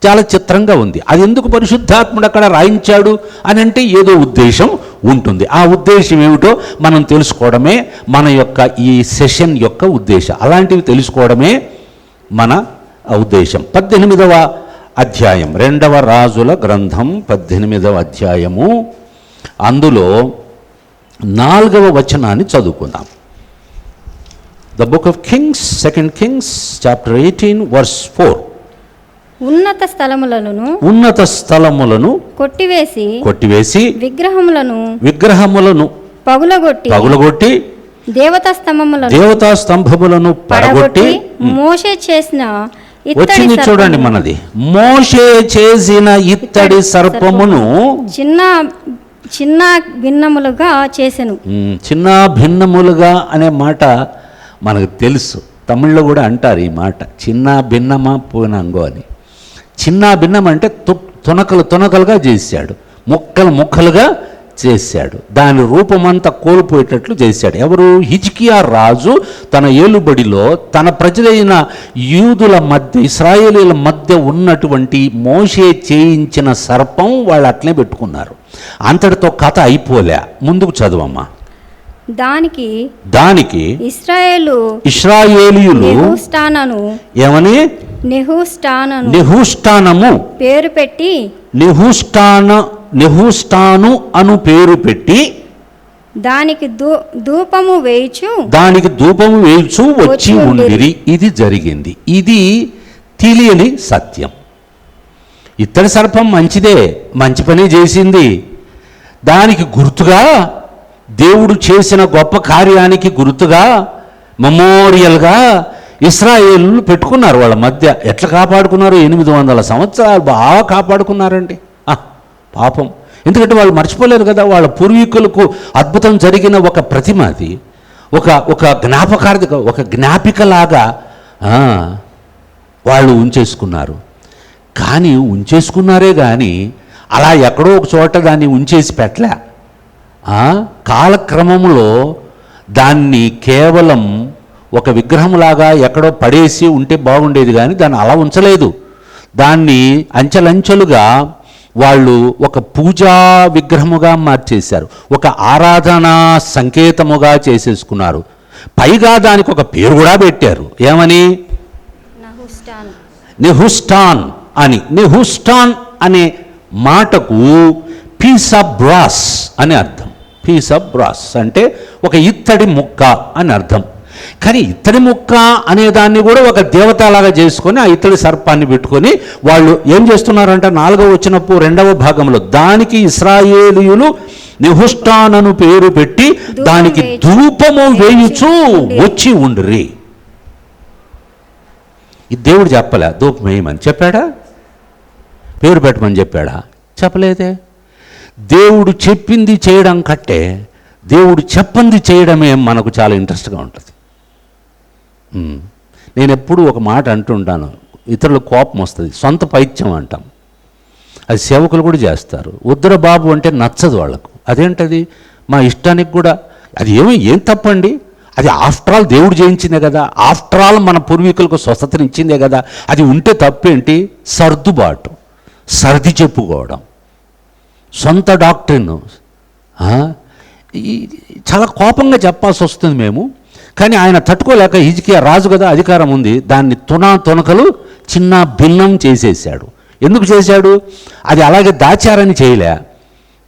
చాలా చిత్రంగా ఉంది. అది ఎందుకు పరిశుద్ధాత్ముడు అక్కడ రాయించాడు అని అంటే ఏదో ఉద్దేశం ఉంటుంది. ఆ ఉద్దేశం ఏమిటో మనం తెలుసుకోవడమే మన యొక్క ఈ సెషన్ యొక్క ఉద్దేశం. అలాంటివి తెలుసుకోవడమే మన ఉద్దేశం. 18వ అధ్యాయం, 2వ రాజుల గ్రంథం 18వ అధ్యాయము, అందులో 4వ వచనాన్ని చదువుకుందాం. The book of Kings, 2 Kings chapter 18 verse 4. ఉన్నత స్థలములను కొట్టివేసి విగ్రహములను పగులగొట్టి దేవతా స్తంభములను పడగొట్టి మోషే చేసిన వచ్చింది. చూడండి, మనది మోషే చేసిన ఇత్తడి సర్పమును చిన్న భిన్నములుగా చేసెను. చిన్న భిన్నములుగా అనే మాట మనకు తెలుసు. తమిళ్లో కూడా అంటారు ఈ మాట, చిన్న భిన్నమా పూనంగో అని. చిన్న భిన్నం అంటే తునకలుగా చేశాడు, ముక్కలుగా చేశాడు, దాని రూపమంతా కోల్పోయేటట్లు చేశాడు. ఎవరు? హిజ్కియా రాజు తన ఏలుబడిలో తన ప్రజలైన యూదుల మధ్య, ఇశ్రాయేలీల మధ్య ఉన్నటువంటి మోషే చేయించిన సర్పం వాళ్ళు అట్లే పెట్టుకున్నారు. అంతటితో కథ అయిపోలే. ముందుకు చదువమ్మా. దానికి ఇశ్రాయేలీయులు ఏమని నెహుష్టానము పేరు పెట్టి నెహుష్టాను అను పేరు పెట్టి దానికి ధూపము వేయుచు వచ్చి ఉండిరి. ఇది జరిగింది. ఇది తెలియని సత్యం. ఇత్తడి సర్పం మంచిదే, మంచి పని చేసింది. దానికి గుర్తుగా దేవుడు చేసిన గొప్ప కార్యానికి గుర్తుగా మెమోరియల్గా ఇశ్రాయేలు పెట్టుకున్నారు. వాళ్ళ మధ్య ఎట్లా కాపాడుకున్నారు? 800 సంవత్సరాలు బాగా కాపాడుకున్నారండి. పాపం, ఎందుకంటే వాళ్ళు మర్చిపోలేరు కదా, వాళ్ళ పూర్వీకులకు అద్భుతం జరిగిన ఒక ప్రతిమ అది, ఒక జ్ఞాపకార్థక, ఒక జ్ఞాపికలాగా వాళ్ళు ఉంచేసుకున్నారు. కానీ ఉంచేసుకున్నారే కానీ అలా ఎక్కడో ఒక చోట దాన్ని ఉంచేసి పెట్టలే. కాలక్రమంలో దాన్ని కేవలం ఒక విగ్రహంలాగా ఎక్కడో పడేసి ఉంటే బాగుండేది, కానీ దాన్ని అలా ఉంచలేదు. దాన్ని అంచెలంచెలుగా వాళ్ళు ఒక పూజా విగ్రహముగా మార్చేశారు, ఒక ఆరాధనా సంకేతముగా చేసేసుకున్నారు. పైగా దానికి ఒక పేరు కూడా పెట్టారు. ఏమని? నెహుష్టాన్ అని. నెహుష్టాన్ అనే మాటకు పీస్ ఆఫ్ బ్రాస్ అని అర్థం. పీస్ ఆఫ్ బ్రాస్ అంటే ఒక ఇత్తడి ముక్క అని అర్థం. కానీ ఇత్తడి ముక్క అనేదాన్ని కూడా ఒక దేవతలాగా చేసుకొని ఆ ఇత్తడి సర్పాన్ని పెట్టుకొని వాళ్ళు ఏం చేస్తున్నారంటే 4వ వచనపు 2వ భాగంలో దానికి ఇశ్రాయేలీయులు నెహుష్టానను పేరు పెట్టి దానికి ధూపము వేయుచు వచ్చి ఉండ్రి. ఇది దేవుడు చెప్పలే ధూపం వేయమని చెప్పాడా? పేరు పెట్టమని చెప్పాడా? చెప్పలేదే. దేవుడు చెప్పింది చేయడం కంటే దేవుడు చెప్పంది చేయడమే మనకు చాలా ఇంట్రెస్ట్గా ఉంటుంది. నేను ఎప్పుడూ ఒక మాట అంటుంటాను, ఇతరులకు కోపం వస్తుంది, సొంత పైత్యం అంటాం. అది సేవకులు కూడా చేస్తారు. ఉద్దర బాబు అంటే నచ్చదు వాళ్ళకు. అదేంటది? మా ఇష్టానికి కూడా అది ఏం తప్పండి? అది ఆఫ్టర్ ఆల్ దేవుడు చేయించిందే కదా, ఆఫ్టర్ ఆల్ మన పూర్వీకులకు స్వస్థతనిచ్చిందే కదా, అది ఉంటే తప్పేంటి? సర్దుబాటు, సర్ది చెప్పుకోవడం, సొంత డాక్టరీను చాలా కోపంగా చెప్పాల్సి వస్తుంది మేము. కానీ ఆయన తట్టుకోలేక, హిజ్కియా రాజు కదా, అధికారం ఉంది, దాన్ని తునకలు చిన్న భిన్నం చేసేసాడు. ఎందుకు చేశాడు? అది అలాగే దాచారని చేయలే,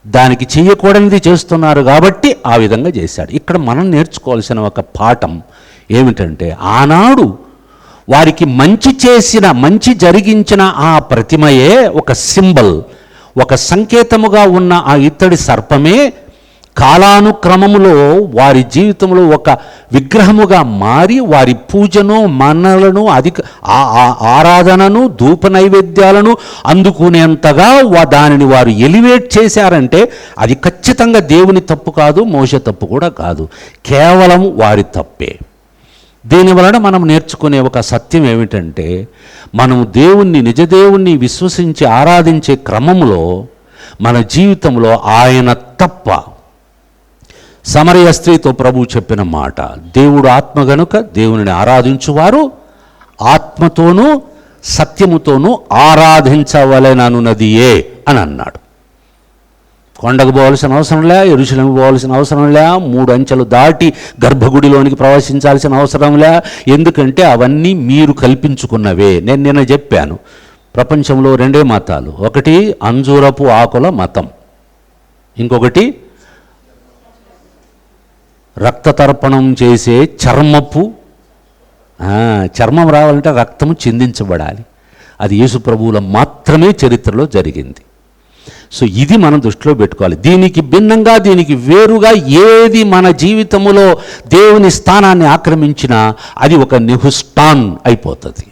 దానికి చేయకూడనిది చేస్తున్నారు కాబట్టి ఆ విధంగా చేశాడు. ఇక్కడ మనం నేర్చుకోవాల్సిన ఒక పాఠం ఏమిటంటే, ఆనాడు వారికి మంచి జరిగించిన ఆ ప్రతిమయే ఒక సింబల్, ఒక సంకేతముగా ఉన్న ఆ ఇత్తడి సర్పమే కాలానుక్రమములో వారి జీవితంలో ఒక విగ్రహముగా మారి వారి పూజను, మన్నలను, ఆరాధనను, ధూప నైవేద్యాలను అందుకునేంతగా దానిని వారు ఎలివేట్ చేశారంటే అది ఖచ్చితంగా దేవుని తప్పు కాదు, మోషే తప్పు కూడా కాదు, కేవలం వారి తప్పే. దీనివలన మనం నేర్చుకునే ఒక సత్యం ఏమిటంటే, మనం నిజదేవుణ్ణి విశ్వసించి ఆరాధించే క్రమంలో మన జీవితంలో ఆయన తప్ప. సమరయ స్త్రీతో ప్రభువు చెప్పిన మాట, దేవుడు ఆత్మ గనుక దేవునిని ఆరాధించువారు ఆత్మతోనూ సత్యముతోనూ ఆరాధించవలెననున్నదియే అని అన్నాడు. కొండకు పోవాల్సిన అవసరం లే, యెరూషలేముకు పోవాల్సిన అవసరం లే, 3 అంచెలు దాటి గర్భగుడిలోనికి ప్రవేశించాల్సిన అవసరం లే. ఎందుకంటే అవన్నీ మీరు కల్పించుకున్నవే. నేను నిన్న చెప్పాను, ప్రపంచంలో 2 మతాలు, ఒకటి అంజూరపు ఆకుల మతం, ఇంకొకటి రక్తతర్పణం చేసే చర్మం రావాలంటే రక్తము చిందించబడాలి. అది యేసు ప్రభువుల మాత్రమే చరిత్రలో జరిగింది. సో ఇది మనం దృష్టిలో పెట్టుకోవాలి. దీనికి భిన్నంగా, దీనికి వేరుగా ఏది మన జీవితంలో దేవుని స్థానాన్ని ఆక్రమించినా అది ఒక నెహుష్టాన్ అయిపోతుంది,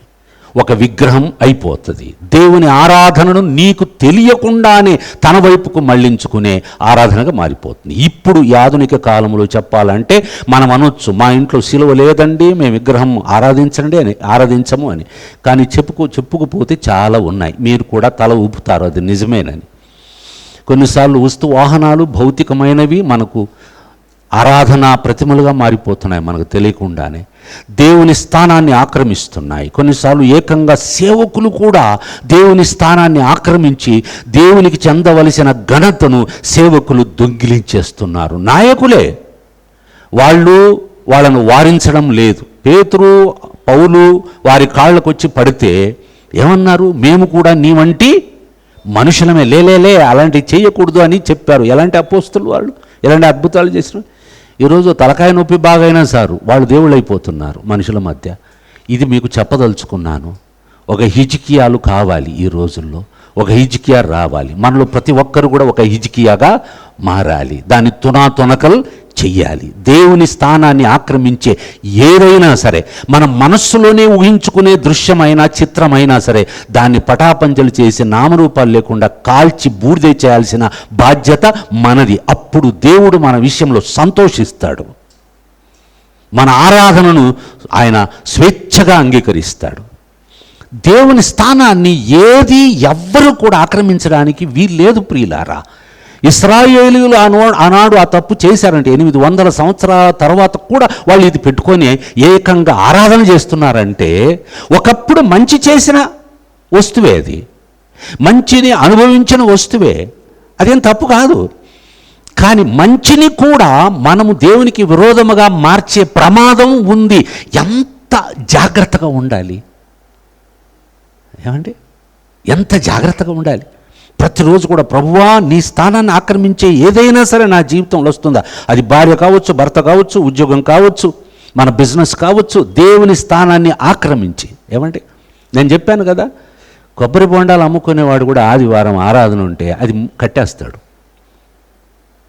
ఒక విగ్రహం అయిపోతుంది. దేవుని ఆరాధనను నీకు తెలియకుండానే తన వైపుకు మళ్లించుకునే ఆరాధనగా మారిపోతుంది. ఇప్పుడు ఈ ఆధునిక కాలంలో చెప్పాలంటే మనం అనొచ్చు, మా ఇంట్లో సిలువ లేదండి, మేము విగ్రహం ఆరాధించము అని. కానీ చెప్పుకుపోతే చాలా ఉన్నాయి. మీరు కూడా తల ఊపుతారు, అది నిజమేనని. కొన్నిసార్లు వస్తు వాహనాలు భౌతికమైనవి మనకు ఆరాధనా ప్రతిమలుగా మారిపోతున్నాయి, మనకు తెలియకుండానే దేవుని స్థానాన్ని ఆక్రమిస్తున్నాయి. కొన్నిసార్లు ఏకంగా సేవకులు కూడా దేవుని స్థానాన్ని ఆక్రమించి దేవునికి చెందవలసిన ఘనతను సేవకులు దొంగిలించేస్తున్నారు. నాయకులే వాళ్ళను వారించడం లేదు. పేతురు పౌలు వారి కాళ్ళకు వచ్చి పడితే ఏమన్నారు? మేము కూడా నీ వంటి మనుషులమే, లేలే అలాంటివి చేయకూడదు అని చెప్పారు. ఎలాంటి అపోస్తులు వాళ్ళు, ఎలాంటి అద్భుతాలు చేసినారు. ఈరోజు తలకాయ నొప్పి బాగైనా సారు వాళ్ళు దేవుళ్ళు అయిపోతున్నారు మనుషుల మధ్య. ఇది మీకు చెప్పదలుచుకున్నాను. ఒక హిజ్కియాలు కావాలి ఈ రోజుల్లో, ఒక హిజ్కియా రావాలి. మనలో ప్రతి ఒక్కరు కూడా ఒక హిజ్కియాగా మారాలి. దాన్ని తునాతునకలు చెయ్యాలి. దేవుని స్థానాన్ని ఆక్రమించే ఏదైనా సరే, మన మనస్సులోనే ఊహించుకునే దృశ్యమైనా చిత్రమైనా సరే, దాన్ని పటాపంచలు చేసి నామరూపాలు లేకుండా కాల్చి బూడిద చేయాల్సిన బాధ్యత మనది. అప్పుడు దేవుడు మన విషయంలో సంతోషిస్తాడు. మన ఆరాధనను ఆయన స్వేచ్ఛగా అంగీకరిస్తాడు. దేవుని స్థానాన్ని ఎవ్వరు కూడా ఆక్రమించడానికి వీల్లేదు ప్రియులారా. ఇశ్రాయేలీయులు ఆనాడు ఆ తప్పు చేశారంటే 800 సంవత్సరాల తర్వాత కూడా వాళ్ళు ఇది పెట్టుకొని ఏకంగా ఆరాధన చేస్తున్నారంటే, ఒకప్పుడు మంచి చేసిన వస్తువే, అది మంచిని అనుభవించిన వస్తువే, అదేం తప్పు కాదు. కానీ మంచిని కూడా మనము దేవునికి విరోధముగా మార్చే ప్రమాదం ఉంది. ఎంత జాగ్రత్తగా ఉండాలి ఏమండి, ఎంత జాగ్రత్తగా ఉండాలి. ప్రతిరోజు కూడా ప్రభువా నీ స్థానాన్ని ఆక్రమించే ఏదైనా సరే నా జీవితంలో వస్తుందా, అది భార్య కావచ్చు, భర్త కావచ్చు, ఉద్యోగం కావచ్చు, మన బిజినెస్ కావచ్చు, దేవుని స్థానాన్ని ఆక్రమించి. ఏమంటే నేను చెప్పాను కదా, కొబ్బరి బొండాలు అమ్ముకునేవాడు కూడా ఆదివారం ఆరాధన ఉంటే అది కట్టేస్తాడు.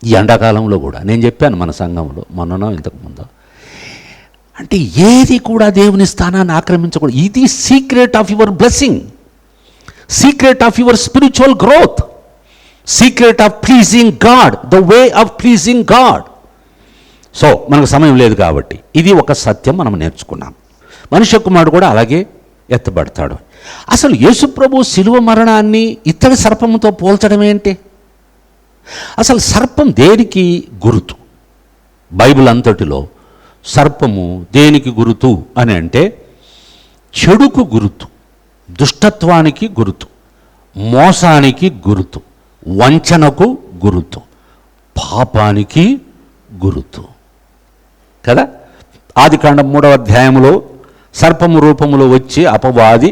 ఈ ఎండాకాలంలో కూడా నేను చెప్పాను మన సంఘంలో మొన్ననో ఇంతకుముందో. అంటే ఏది కూడా దేవుని స్థానాన్ని ఆక్రమించకూడదు. ఇది secret of your blessing, secret of your spiritual growth, secret of pleasing God, the way of pleasing God. So మనకు సమయం లేదు కాబట్టి ఇది ఒక సత్యం మనం నేర్చుకున్నాం. మనుష్య కుమారుడు కూడా అలాగే ఎత్తబడతాడు. అసలు యేసుప్రభు శిలువ మరణాన్ని ఇత్తడి సర్పముతో పోల్చడం ఏంటి? అసలు సర్పం దేనికి గుర్తు? బైబిల్ అంతటిలో సర్పము దేనికి గుర్తు అని అంటే, చెడుకు గుర్తు, దుష్టత్వానికి గుర్తు, మోసానికి గుర్తు, వంచనకు గుర్తు, పాపానికి గుర్తు కదా. ఆదికాండం 3వ అధ్యాయంలో సర్పము రూపములో వచ్చి అపవాది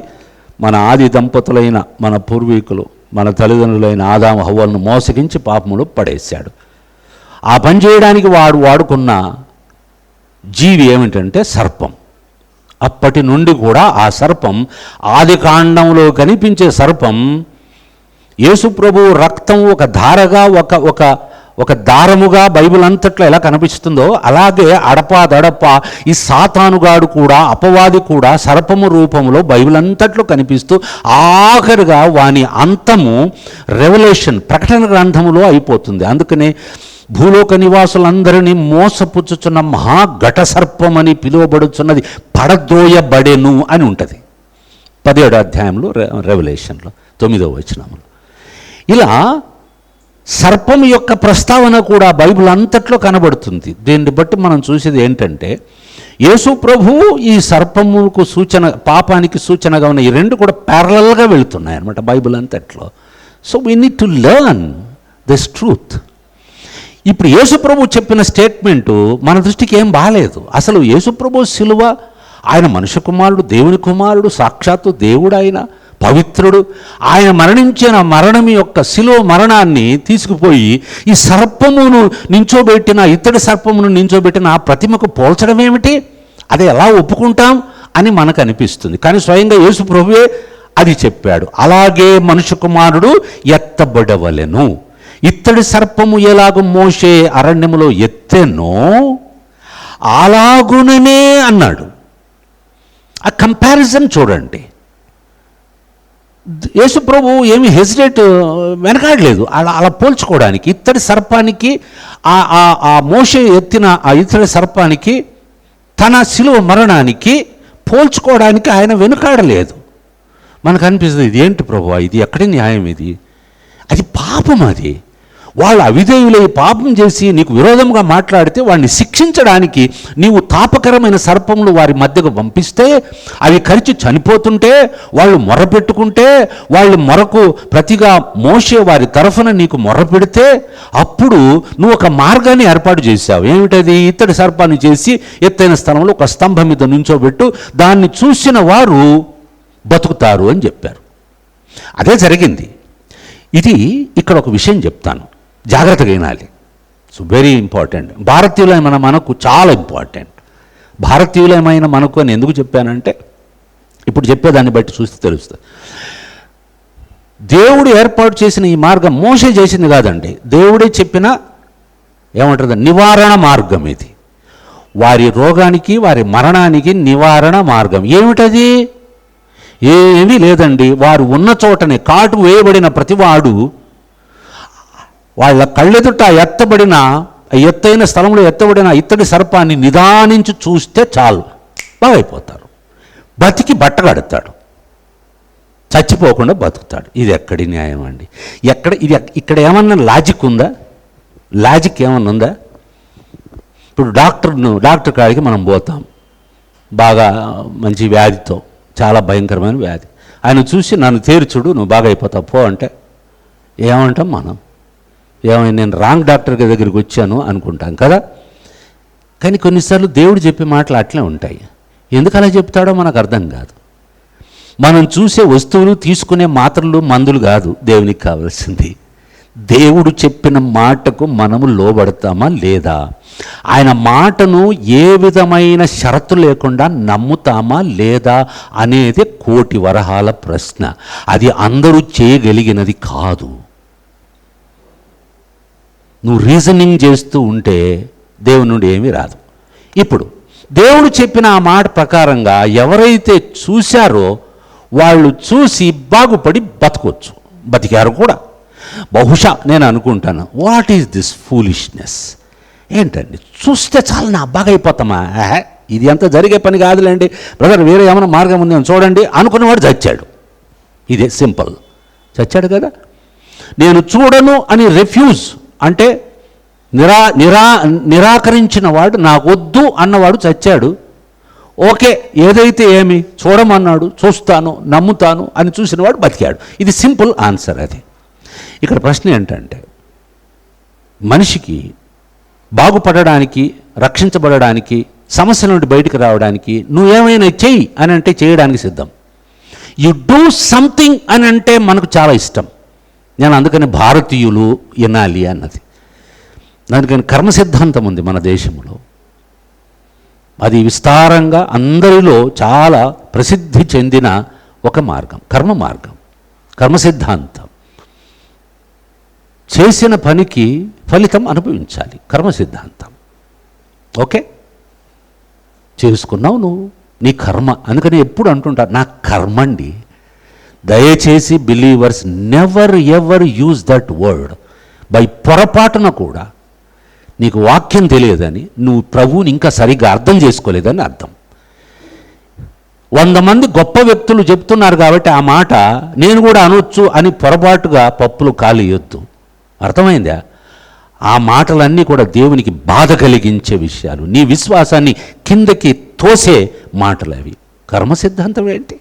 మన ఆది దంపతులైన మన పూర్వీకులు, మన తల్లిదండ్రులైన ఆదాము హవ్వలను మోసగించి పాపములో పడేశాడు. ఆ పని చేయడానికి వాడుకున్న జీవి ఏమిటంటే సర్పం. అప్పటి నుండి కూడా ఆ సర్పం, ఆదికాండంలో కనిపించే సర్పం, యేసుప్రభు రక్తం ఒక ధారగా ఒక దారముగా బైబిల్ అంతట్లో ఎలా కనిపిస్తుందో, అలాగే అడపా ఈ సాతానుగాడు కూడా, అపవాది కూడా సర్పము రూపంలో బైబిల్ అంతట్లో కనిపిస్తూ ఆఖరిగా వాని అంతము రెవల్యూషన్, ప్రకటన గ్రంథములో అయిపోతుంది. అందుకనే భూలోక నివాసులందరినీ మోసపుచ్చుచున్న మహాఘట సర్పమని పిలువబడుచున్నది పడద్రోయబడెను అని ఉంటుంది 17వ అధ్యాయంలో రెవల్యూషన్లో 9వ వచనంలో. ఇలా సర్పం యొక్క ప్రస్తావన కూడా బైబిల్ అంతట్లో కనబడుతుంది. దీన్ని బట్టి మనం చూసేది ఏంటంటే, యేసు ప్రభువు ఈ సర్పముకు సూచన, పాపానికి సూచనగా ఉన్న ఈ రెండు కూడా ప్యారలల్గా వెళుతున్నాయి అన్నమాట బైబిల్ అంతట్లో. So we need to learn this truth. ఇప్పుడు యేసుప్రభు చెప్పిన స్టేట్మెంటు మన దృష్టికి ఏం బాలేదు. అసలు యేసుప్రభు శిలువ, ఆయన మనుష్య కుమారుడు, దేవుని కుమారుడు, సాక్షాత్తు దేవుడు, ఆయన పవిత్రుడు. ఆయన మరణించిన మరణం యొక్క శిలువ మరణాన్ని తీసుకుపోయి ఈ సర్పమును నించోబెట్టిన, ఇత్తడి సర్పమును నించోబెట్టిన ఆ ప్రతిమకు పోల్చడం ఏమిటి? అది ఎలా ఒప్పుకుంటాం అని మనకు అనిపిస్తుంది. కానీ స్వయంగా యేసు ప్రభువే అది చెప్పాడు. అలాగే మనుష్య కుమారుడు ఎత్తబడవలెను. ఇత్తడి సర్పము ఎలాగ మోషే అరణ్యములో ఎత్తెనో అలాగుననే అన్నాడు. ఆ కంపారిజన్ చూడండి. యేసు ప్రభు ఏమి హెసిటేట్ వెనకాడలేదు అలా పోల్చుకోవడానికి. ఇత్తడి సర్పానికి, ఆ మోషే ఎత్తిన ఆ ఇత్తడి సర్పానికి, తన శిలువ మరణానికి పోల్చుకోవడానికి ఆయన వెనుకాడలేదు. మనకు అనిపిస్తుంది, ఇది ఏంటి ప్రభు, ఇది ఎక్కడి న్యాయం, ఇది అది పాపం. అది వాళ్ళు అవిధేయులై పాపం చేసి నీకు విరోధంగా మాట్లాడితే వాడిని శిక్షించడానికి నీవు తాపకరమైన సర్పములు వారి మధ్యకు పంపిస్తే అవి కరిచి చనిపోతుంటే వాళ్ళు మొర్రపెట్టుకుంటే వాళ్ళు మొరకు ప్రతిగా మోషే వారి తరఫున నీకు మొర్రపెడితే అప్పుడు నువ్వు ఒక మార్గాన్ని ఏర్పాటు చేశావు. ఏమిటది? ఇత్తడి సర్పాన్ని చేసి ఎత్తైన స్థలంలో ఒక స్తంభం మీద నుంచోబెట్టు, దాన్ని చూసిన వారు బతుకుతారు అని చెప్పారు. అదే జరిగింది. ఇది ఇక్కడ ఒక విషయం చెప్తాను, జాగ్రత్తగా వినాలి. It's very important. భారతీయులమైన మనకు చాలా ఇంపార్టెంట్. భారతీయులమైన మనకు అని ఎందుకు చెప్పానంటే ఇప్పుడు చెప్పేదాన్ని బట్టి చూస్తే తెలుస్తుంది. దేవుడు ఏర్పాటు చేసిన ఈ మార్గం మోషే చేసింది కాదండి, దేవుడే చెప్పిన ఏమంటారు నివారణ మార్గం ఇది. వారి రోగానికి వారి మరణానికి నివారణ మార్గం ఏమిటది? ఏమీ లేదండి. వారు ఉన్న చోటనే కాటు వేయబడిన ప్రతివాడు వాళ్ళ కళ్ళెదుట ఎత్తబడిన ఎత్తైన స్థలంలో ఎత్తబడిన ఇత్తడి సర్పాన్ని నిదానించి చూస్తే చాలు, బాగైపోతారు. బతికి బట్టగడతాడు, చచ్చిపోకుండా బతుకుతాడు. ఇది ఎక్కడి న్యాయం అండి? ఇక్కడ ఏమన్నా లాజిక్ ఉందా? లాజిక్ ఏమన్నా ఉందా? ఇప్పుడు డాక్టర్ కాడికి మనం పోతాం, బాగా మంచి వ్యాధితో, చాలా భయంకరమైన వ్యాధి. ఆయన చూసి నన్ను తేరుచుడు, నువ్వు బాగా అయిపోతావు పో అంటే ఏమంటాం మనం? ఏమైనా నేను రాంగ్ డాక్టర్ దగ్గరికి వచ్చాను అనుకుంటాం కదా. కానీ కొన్నిసార్లు దేవుడు చెప్పే మాటలు అట్లే ఉంటాయి. ఎందుకు అలా చెప్తాడో మనకు అర్థం కాదు. మనం చూసే వస్తువులు, తీసుకునే మాత్రలు, మందులు కాదు దేవునికి కావాల్సింది. దేవుడు చెప్పిన మాటకు మనము లోబడతామా లేదా? ఆయన మాటను ఏ విధమైన షరతు లేకుండా నమ్ముతామా లేదా అనేది కోటి వరహాల ప్రశ్న. అది అందరూ చేయగలిగినది కాదు. నువ్వు రీజనింగ్ చేస్తూ ఉంటే దేవుని నుండి ఏమీ రాదు. ఇప్పుడు దేవుడు చెప్పిన ఆ మాట ప్రకారంగా ఎవరైతే చూశారో వాళ్ళు చూసి బాగుపడి బతకొచ్చు, బతికారు కూడా. బహుశా నేను అనుకుంటాను, వాట్ ఈజ్ దిస్ ఫూలిష్నెస్? ఏంటండి, చూస్తే చాలా నా బాగా అయిపోతామా? ఇది అంత జరిగే పని కాదులేండి బ్రదర్, వేరే ఏమైనా మార్గం ఉందేమో చూడండి అనుకున్నవాడు చచ్చాడు. ఇదే సింపుల్, చచ్చాడు కదా. నేను చూడను అని రిఫ్యూజ్ అంటే నిరాకరించిన వాడు, నాకొద్దు అన్నవాడు చచ్చాడు. ఓకే, ఏదైతే ఏమి చూడమన్నాడు, చూస్తాను, నమ్ముతాను అని చూసినవాడు బతికాడు. ఇది సింపుల్ ఆన్సర్. అది ఇక్కడ ప్రశ్న ఏంటంటే, మనిషికి బాగుపడడానికి, రక్షించబడడానికి, సమస్యల నుండి బయటకు రావడానికి నువ్వేమైనా చెయ్యి అని అంటే చేయడానికి సిద్ధం. యు డూ సంథింగ్ అని అంటే మనకు చాలా ఇష్టం. నేను అందుకని భారతీయులు వినాలి అన్నది. దానికని కర్మ సిద్ధాంతం ఉంది మన దేశంలో. అది విస్తారంగా అందరిలో చాలా ప్రసిద్ధి చెందిన ఒక మార్గం, కర్మ మార్గం, కర్మ సిద్ధాంతం. చేసిన పనికి ఫలితం అనుభవించాలి, కర్మ సిద్ధాంతం. ఓకే, చేసుకున్నావు నువ్వు, నీ కర్మ. అందుకని ఎప్పుడు అంటుంటారు నా కర్మండి. దయచేసి believers never ever use that word by పొరపాటున కూడా. నీకు వాక్యం తెలియదని, నువ్వు ప్రభువుని ఇంకా సరిగ్గా అర్థం చేసుకోలేదని అర్థం. 100 మంది గొప్ప వ్యక్తులు చెప్తున్నారు కాబట్టి ఆ మాట నేను కూడా అనొచ్చు అని పొరపాటుగా పప్పులు కాలేయొద్దు. అర్థమైందా? ఆ మాటలన్నీ కూడా దేవునికి బాధ కలిగించే విషయాలు, నీ విశ్వాసాన్ని కిందకి తోసే మాటలు అవి. కర్మ సిద్ధాంతం ఏంటి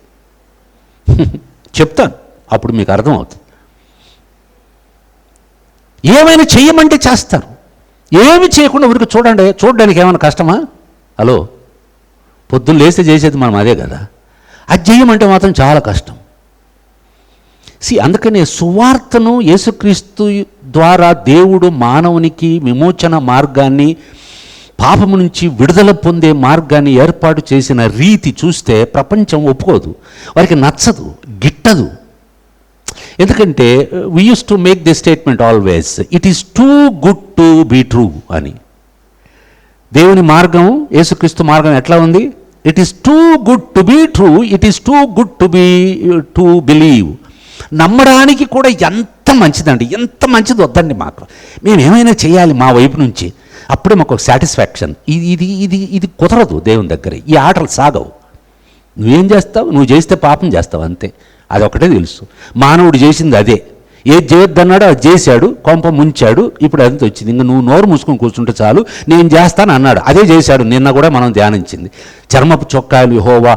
చెప్తాను, అప్పుడు మీకు అర్థమవుతుంది. ఏమైనా చెయ్యమంటే చేస్తారు, ఏమి చేయకుండా ఊరికి చూడడానికి ఏమైనా కష్టమా? హలో, పొద్దున్న లేస్తే చేసేది మనం అదే కదా. అది చేయమంటే మాత్రం చాలా కష్టం. అందుకనే సువార్తను, యేసుక్రీస్తు ద్వారా దేవుడు మానవునికి విమోచన మార్గాన్ని, పాపము నుంచి విడుదల పొందే మార్గాన్ని ఏర్పాటు చేసిన రీతి చూస్తే ప్రపంచం ఒప్పుకోదు, వారికి నచ్చదు, గిట్టదు. ఎందుకంటే we use to make this statement always, it is too good to be true అని. దేవుని మార్గం, యేసుక్రీస్తు మార్గం ఎట్లా ఉంది? It is too good to be true, it is too good to believe. నమ్మడానికి కూడా ఎంత మంచిదండి, ఎంత మంచిది వద్దండి మాకు. మేము ఏమైనా చేయాలి మా వైపు నుంచి, అప్పుడే మాకు ఒక సాటిస్ఫాక్షన్. ఇది కుదరదు దేవుని దగ్గర. ఈ ఆటలు సాగవు. నువ్వేం చేస్తావు? నువ్వు చేస్తే పాపం చేస్తావు అంతే. అదొకటే తెలుసు. మానవుడు చేసింది అదే. ఏది చేయొద్దన్నాడో అది చేశాడు, కొంప ముంచాడు, ఇప్పుడు అదంతా వచ్చింది. ఇంక నువ్వు నోరు మూసుకొని కూర్చుంటే చాలు, నేను చేస్తాను అన్నాడు, అదే చేశాడు. నిన్న కూడా మనం ధ్యానించింది, చర్మపు చొక్కాయలు యెహోవా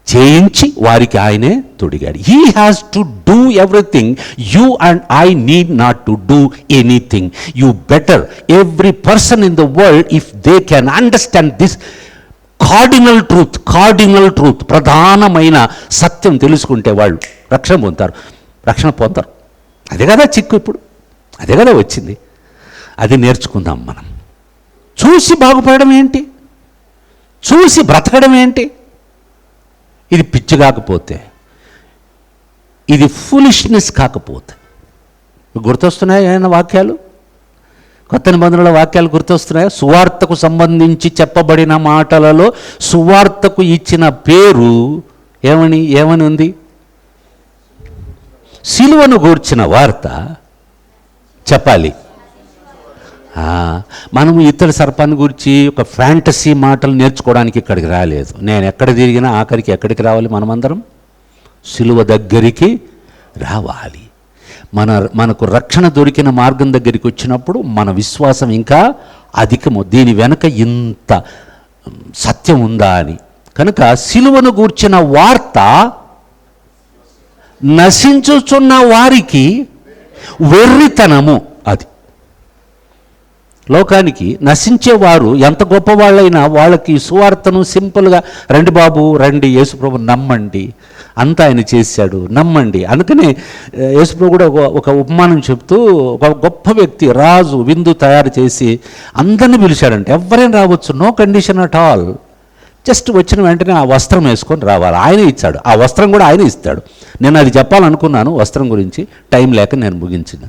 చేయించి వారికి ఆయనే తొడిగాడు. He has to do everything. You and I need not to do anything. You better every person in the world if they can understand this cardinal truth, ప్రధానమైన సత్యం తెలుసుకుంటే వాళ్ళు రక్షణ పొందుతారు. అదే కదా చిక్కు, ఇప్పుడు అదే కదా వచ్చింది. అది నేర్చుకుందాం మనం. చూసి బాగుపడడం ఏంటి, చూసి బ్రతకడం ఏంటి? ఇది పిచ్చి కాకపోతే, ఇది ఫూలిష్నెస్ కాకపోతే. గుర్తొస్తున్నాయా ఏమైనా వాక్యాలు? కొత్త నిబంధనల వాక్యాలు గుర్తొస్తున్నాయా? సువార్తకు సంబంధించి చెప్పబడిన మాటలలో సువార్తకు ఇచ్చిన పేరు ఏమని ఉంది? సిలువను గూర్చిన వార్త చెప్పాలి. మనం ఇతర సర్పాన్ని గురించి ఒక ఫ్యాంటసీ మాటలు నేర్చుకోవడానికి ఇక్కడికి రాలేదు. నేను ఎక్కడ తిరిగినా ఆఖరికి ఎక్కడికి రావాలి? మనమందరం సిలువ దగ్గరికి రావాలి. మనకు రక్షణ దొరికిన మార్గం దగ్గరికి వచ్చినప్పుడు మన విశ్వాసం ఇంకా అధికము. దీని వెనక ఇంత సత్యం ఉందా అని. కనుక సిలువను గూర్చిన వార్త నశించుచున్న వారికి వెర్రితనము. అది లోకానికి నశించేవారు ఎంత గొప్పవాళ్ళైనా వాళ్ళకి సువార్తను సింపుల్గా రండి బాబు రండి, యేసుప్రభు నమ్మండి, అంతా ఆయన చేశాడు, నమ్మండి. అందుకనే యేసుప్రభు కూడా ఒక ఉపమానం చెప్తూ, ఒక గొప్ప వ్యక్తి రాజు విందు తయారు చేసి అందరినీ పిలిచాడంటే ఎవరైనా రావచ్చు, no condition at all. Just వచ్చిన వెంటనే ఆ వస్త్రం వేసుకొని రావాలి. ఆయనే ఇచ్చాడు, ఆ వస్త్రం కూడా ఆయనే ఇస్తాడు. నేను అది చెప్పాలనుకున్నాను వస్త్రం గురించి, టైం లేక నేను ముగించిన.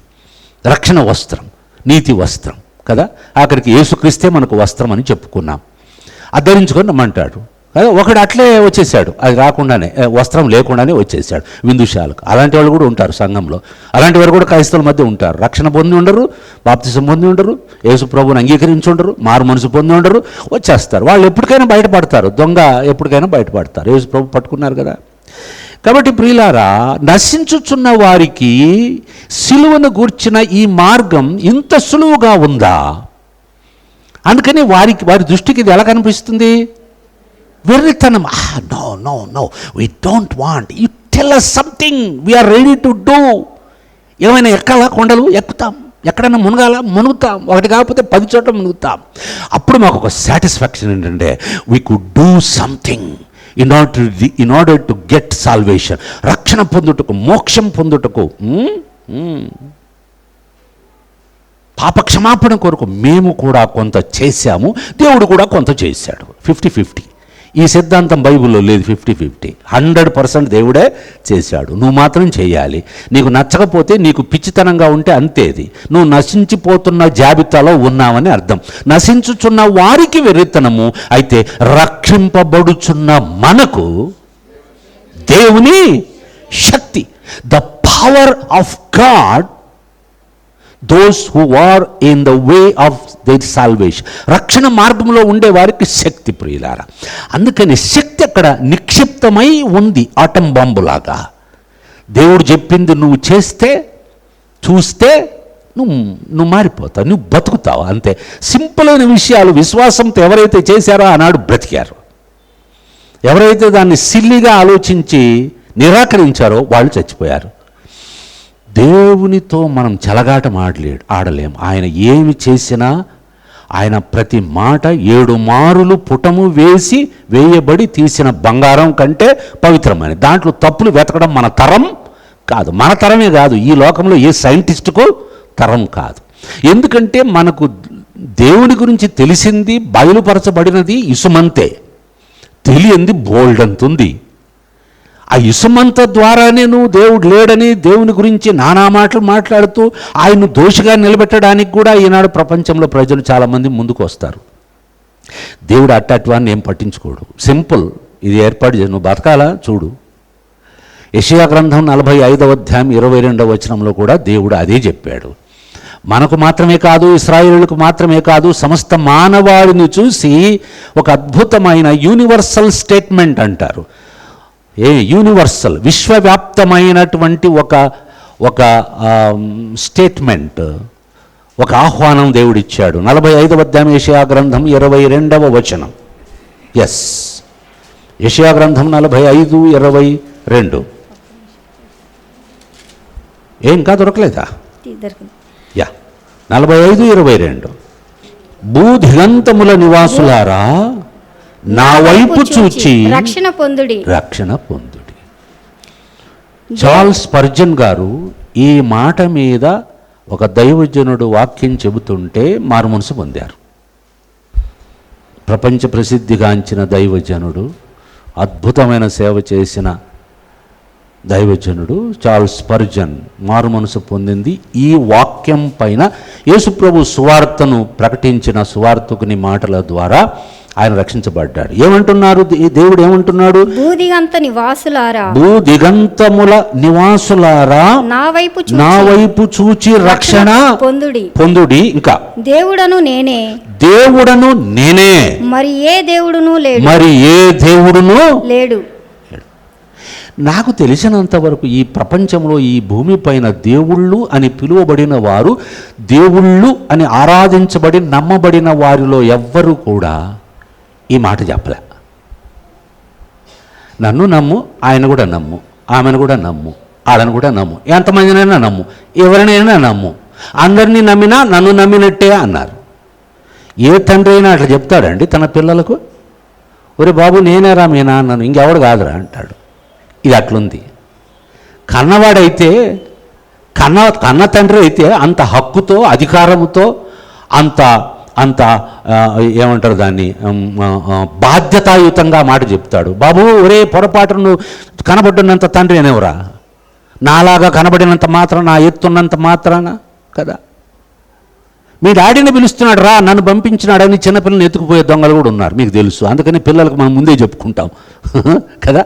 రక్షణ వస్త్రం, నీతి వస్త్రం కదా. ఆఖరికి యేసుక్రీస్తే మనకు వస్త్రం అని చెప్పుకున్నాం. అది ధరించుకొని రమ్మంటాడు కదా. ఒకడు అట్లే వచ్చేసాడు, అది రాకుండానే, వస్త్రం లేకుండానే వచ్చేసాడు విందుశాలకు. అలాంటి వాళ్ళు కూడా ఉంటారు సంఘంలో. అలాంటి వారు కూడా క్రైస్తవుల మధ్య ఉంటారు. రక్షణ పొంది ఉండరు, బాప్తిసం పొంది ఉండరు, యేసు ప్రభువుని అంగీకరించి ఉండరు, మారు మనసు పొంది ఉండరు, వచ్చేస్తారు. వాళ్ళు ఎప్పటికైనా బయటపడతారు, దొంగ ఎప్పటికైనా బయటపడతారు. యేసు ప్రభు పట్టుకున్నారు కదా. కాబట్టి ప్రియులారా, నశించుచున్న వారికి సిలువను గూర్చిన ఈ మార్గం ఇంత సులువుగా ఉందా? అందుకని వారి దృష్టికి ఇది ఎలా కనిపిస్తుంది? వెర్రితనం. No we don't want, you tell us something, we are ready to do. ఏమైనా ఎక్కాలా కొండలు? ఎక్కుతాం. ఎక్కడైనా మునుగుతాం. ఒకటి కాకపోతే 10 చోట్ల మునుగుతాం. అప్పుడు మాకు ఒక సాటిస్ఫాక్షన్ ఏంటంటే we could do something in order to get salvation. రక్షణ పొందుటకు, మోక్షం పొందుటకు, పాపక్షమాపణ కొరకు మేము కూడా కొంత చేశాము, దేవుడు కూడా కొంత చేశాడు. 50-50. ఈ సిద్ధాంతం బైబిల్లో లేదు. 50-50. 100% దేవుడే చేశాడు, నువ్వు మాత్రం చేయాలి. నీకు నచ్చకపోతే, నీకు పిచ్చితనంగా ఉంటే అంతేది, నువ్వు నశించిపోతున్న జాబితాలో ఉన్నావని అర్థం. నశించుచున్న వారికి వెర్రితనము, అయితే రక్షింపబడుచున్న మనకు దేవుని శక్తి, the power of God, those who are in the way of their salvation. రక్షణ మార్గంలో ఉండే వారికి శక్తి ప్రియులారా. అందుకని శక్తి అక్కడ నిక్షిప్తమై ఉంది, ఆటం బాంబులాగా. దేవుడు చెప్పింది నువ్వు చేస్తే, చూస్తే నువ్వు మారిపోతావు, నువ్వు బతుకుతావు. అంతే. సింపుల్ అయిన విషయాలు విశ్వాసంతో ఎవరైతే చేశారో ఆనాడు బ్రతికారు. ఎవరైతే దాన్ని సిల్లిగా ఆలోచించి నిరాకరించారో వాళ్ళు చచ్చిపోయారు. దేవునితో మనం చెలగాట ఆడలేం. ఆయన ఏమి చేసినా, ఆయన ప్రతి మాట 7 మారులు పుటము వేయబడి తీసిన బంగారం కంటే పవిత్రమైన. దాంట్లో తప్పులు వెతకడం మన తరం కాదు. మన తరమే కాదు, ఈ లోకంలో ఏ సైంటిస్టుకు తరం కాదు. ఎందుకంటే మనకు దేవుని గురించి తెలిసింది, బయలుపరచబడినది ఇసుమంతే, తెలియంది బోల్డంతుంది. ఆ ఇసుమంత ద్వారానే నువ్వు దేవుడు లేడని, దేవుని గురించి నానా మాటలు మాట్లాడుతూ ఆయన్ను దోషిగా నిలబెట్టడానికి కూడా ఈనాడు ప్రపంచంలో ప్రజలు చాలామంది ముందుకు వస్తారు. దేవుడు అట్టవాన్ని ఏం పట్టించుకోడు. సింపుల్, ఇది ఏర్పాటు చేసి నువ్వు బతకాలా చూడు. యెషయా గ్రంథం 45వ అధ్యాయం 22వ వచనంలో కూడా దేవుడు అదే చెప్పాడు. మనకు మాత్రమే కాదు, ఇశ్రాయేలులకు మాత్రమే కాదు, సమస్త మానవాళిని చూసి ఒక అద్భుతమైన యూనివర్సల్ స్టేట్మెంట్ అంటారు. యూనివర్సల్, విశ్వవ్యాప్తమైనటువంటి ఒక స్టేట్మెంట్, ఒక ఆహ్వానం దేవుడిచ్చాడు. 45వ అధ్యాయం యెషయా గ్రంథం 22వ వచనం. ఎస్, యెషయా గ్రంథం 45:22. ఏం ఇంకా దొరకలేదా? యా, 45:22. భూదిగంతముల నివాసులారా నా వైపు చూచి రక్షణ పొందుడి. చార్ల్స్ స్పర్జన్ గారు ఈ మాట మీద ఒక దైవజనుడు వాక్యం చెబుతుంటే మారుమనసు పొందారు. ప్రపంచ ప్రసిద్ధిగాంచిన దైవజనుడు, అద్భుతమైన సేవ చేసిన దైవజనుడు చార్ల్స్ స్పర్జన్ మారుమనసు పొందింది ఈ వాక్యం పైన. యేసుప్రభు సువార్తను ప్రకటించిన సువార్తకుని మాటల ద్వారా ఆయన రక్షించబడ్డాడు. ఏమంటున్నారు దేవుడు? ఏమంటున్నాడు? భూదిగంతముల నివాసులారా నా వైపు చూచి రక్షణ పొందుడి. ఇంకా దేవుడను నేనే, మరి ఏ దేవుడును లేడు. నాకు తెలిసినంత వరకు ఈ ప్రపంచంలో, ఈ భూమి పైన దేవుళ్ళు అని పిలువబడిన వారు, దేవుళ్ళు అని ఆరాధించబడి నమ్మబడిన వారిలో ఎవ్వరూ కూడా ఈ మాట చెప్పలే. నన్ను నమ్ము, ఆయన కూడా నమ్ము, ఆమెను కూడా నమ్ము, వాళ్ళని కూడా నమ్ము, ఎంతమందినైనా నమ్ము, ఎవరినైనా నమ్ము, అందరినీ నమ్మినా నన్ను నమ్మినట్టే అన్నారు. ఏ తండ్రి అయినా అట్లా చెప్తాడండి తన పిల్లలకు? ఒరే బాబు, నేనేరా మీ నాన్నను, ఇంకెవడు కాదురా అంటాడు. ఇది అట్లుంది. కన్నవాడైతే, కన్న తండ్రి అయితే అంత హక్కుతో, అధికారముతో, అంత ఏమంటారు దాన్ని, బాధ్యతాయుతంగా మాట చెప్తాడు. బాబు, ఒరే పొరపాటు నువ్వు కనబడినంత తండ్రి అనేవరా, నాలాగా కనబడినంత మాత్రాన, నా ఎత్తున్నంత మాత్రాన కదా. మీ డాడీని పిలుస్తున్నాడు రా, నన్ను పంపించినాడని చిన్నపిల్లల్ని ఎత్తుకుపోయే దొంగలు కూడా ఉన్నారు, మీకు తెలుసు. అందుకని పిల్లలకు మనం ముందే చెప్పుకుంటాం కదా.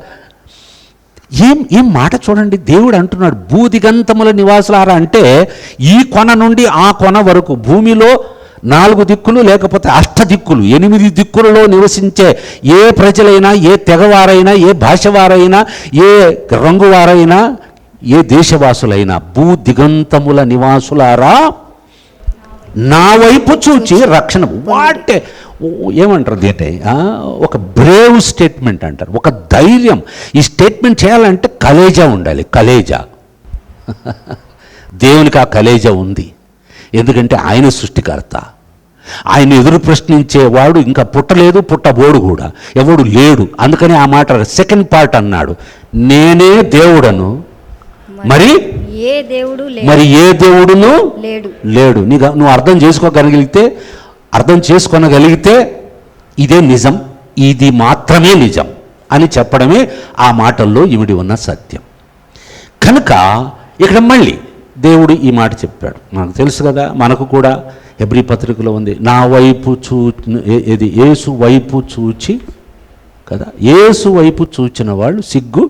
ఏం మాట చూడండి, దేవుడు అంటున్నాడు భూదిగంతముల నివాసులారా అంటే ఈ కొన నుండి ఆ కొన వరకు, భూమిలో 4 దిక్కులు లేకపోతే 8 దిక్కులు, 8 దిక్కులలో నివసించే ఏ ప్రజలైనా, ఏ తెగవారైనా, ఏ భాషవారైనా, ఏ రంగువారైనా, ఏ దేశవాసులైనా, భూదిగంతముల నివాసులారా నా వైపు చూచి రక్షణ. వాటే ఏమంటారు దీంటే, ఒక బ్రేవ్ స్టేట్మెంట్ అంటారు, ఒక ధైర్యం. ఈ స్టేట్మెంట్ చేయాలంటే కలేజా ఉండాలి, కలేజా. దేవునికి ఆ కలేజా ఉంది, ఎందుకంటే ఆయన సృష్టికర్త. ఆయన ఎదురు ప్రశ్నించేవాడు ఇంకా పుట్టలేదు, పుట్టబోడు కూడా ఎవడు లేడు. అందుకని ఆ మాట సెకండ్ పార్ట్ అన్నాడు, నేనే దేవుడను, మరి ఏ దేవుడును లేడు. నువ్వు అర్థం చేసుకోగలిగితే ఇదే నిజం, ఇది మాత్రమే నిజం అని చెప్పడమే ఆ మాటల్లో ఇమిడి ఉన్న సత్యం. కనుక ఇక్కడ మళ్ళీ దేవుడు ఈ మాట చెప్పాడు. మనకు తెలుసు కదా, మనకు కూడా హెబ్రీ పత్రికలో ఉంది, నా వైపు ఇది యేసు వైపు చూచి కదా, యేసు వైపు చూచిన వాళ్ళు సిగ్గు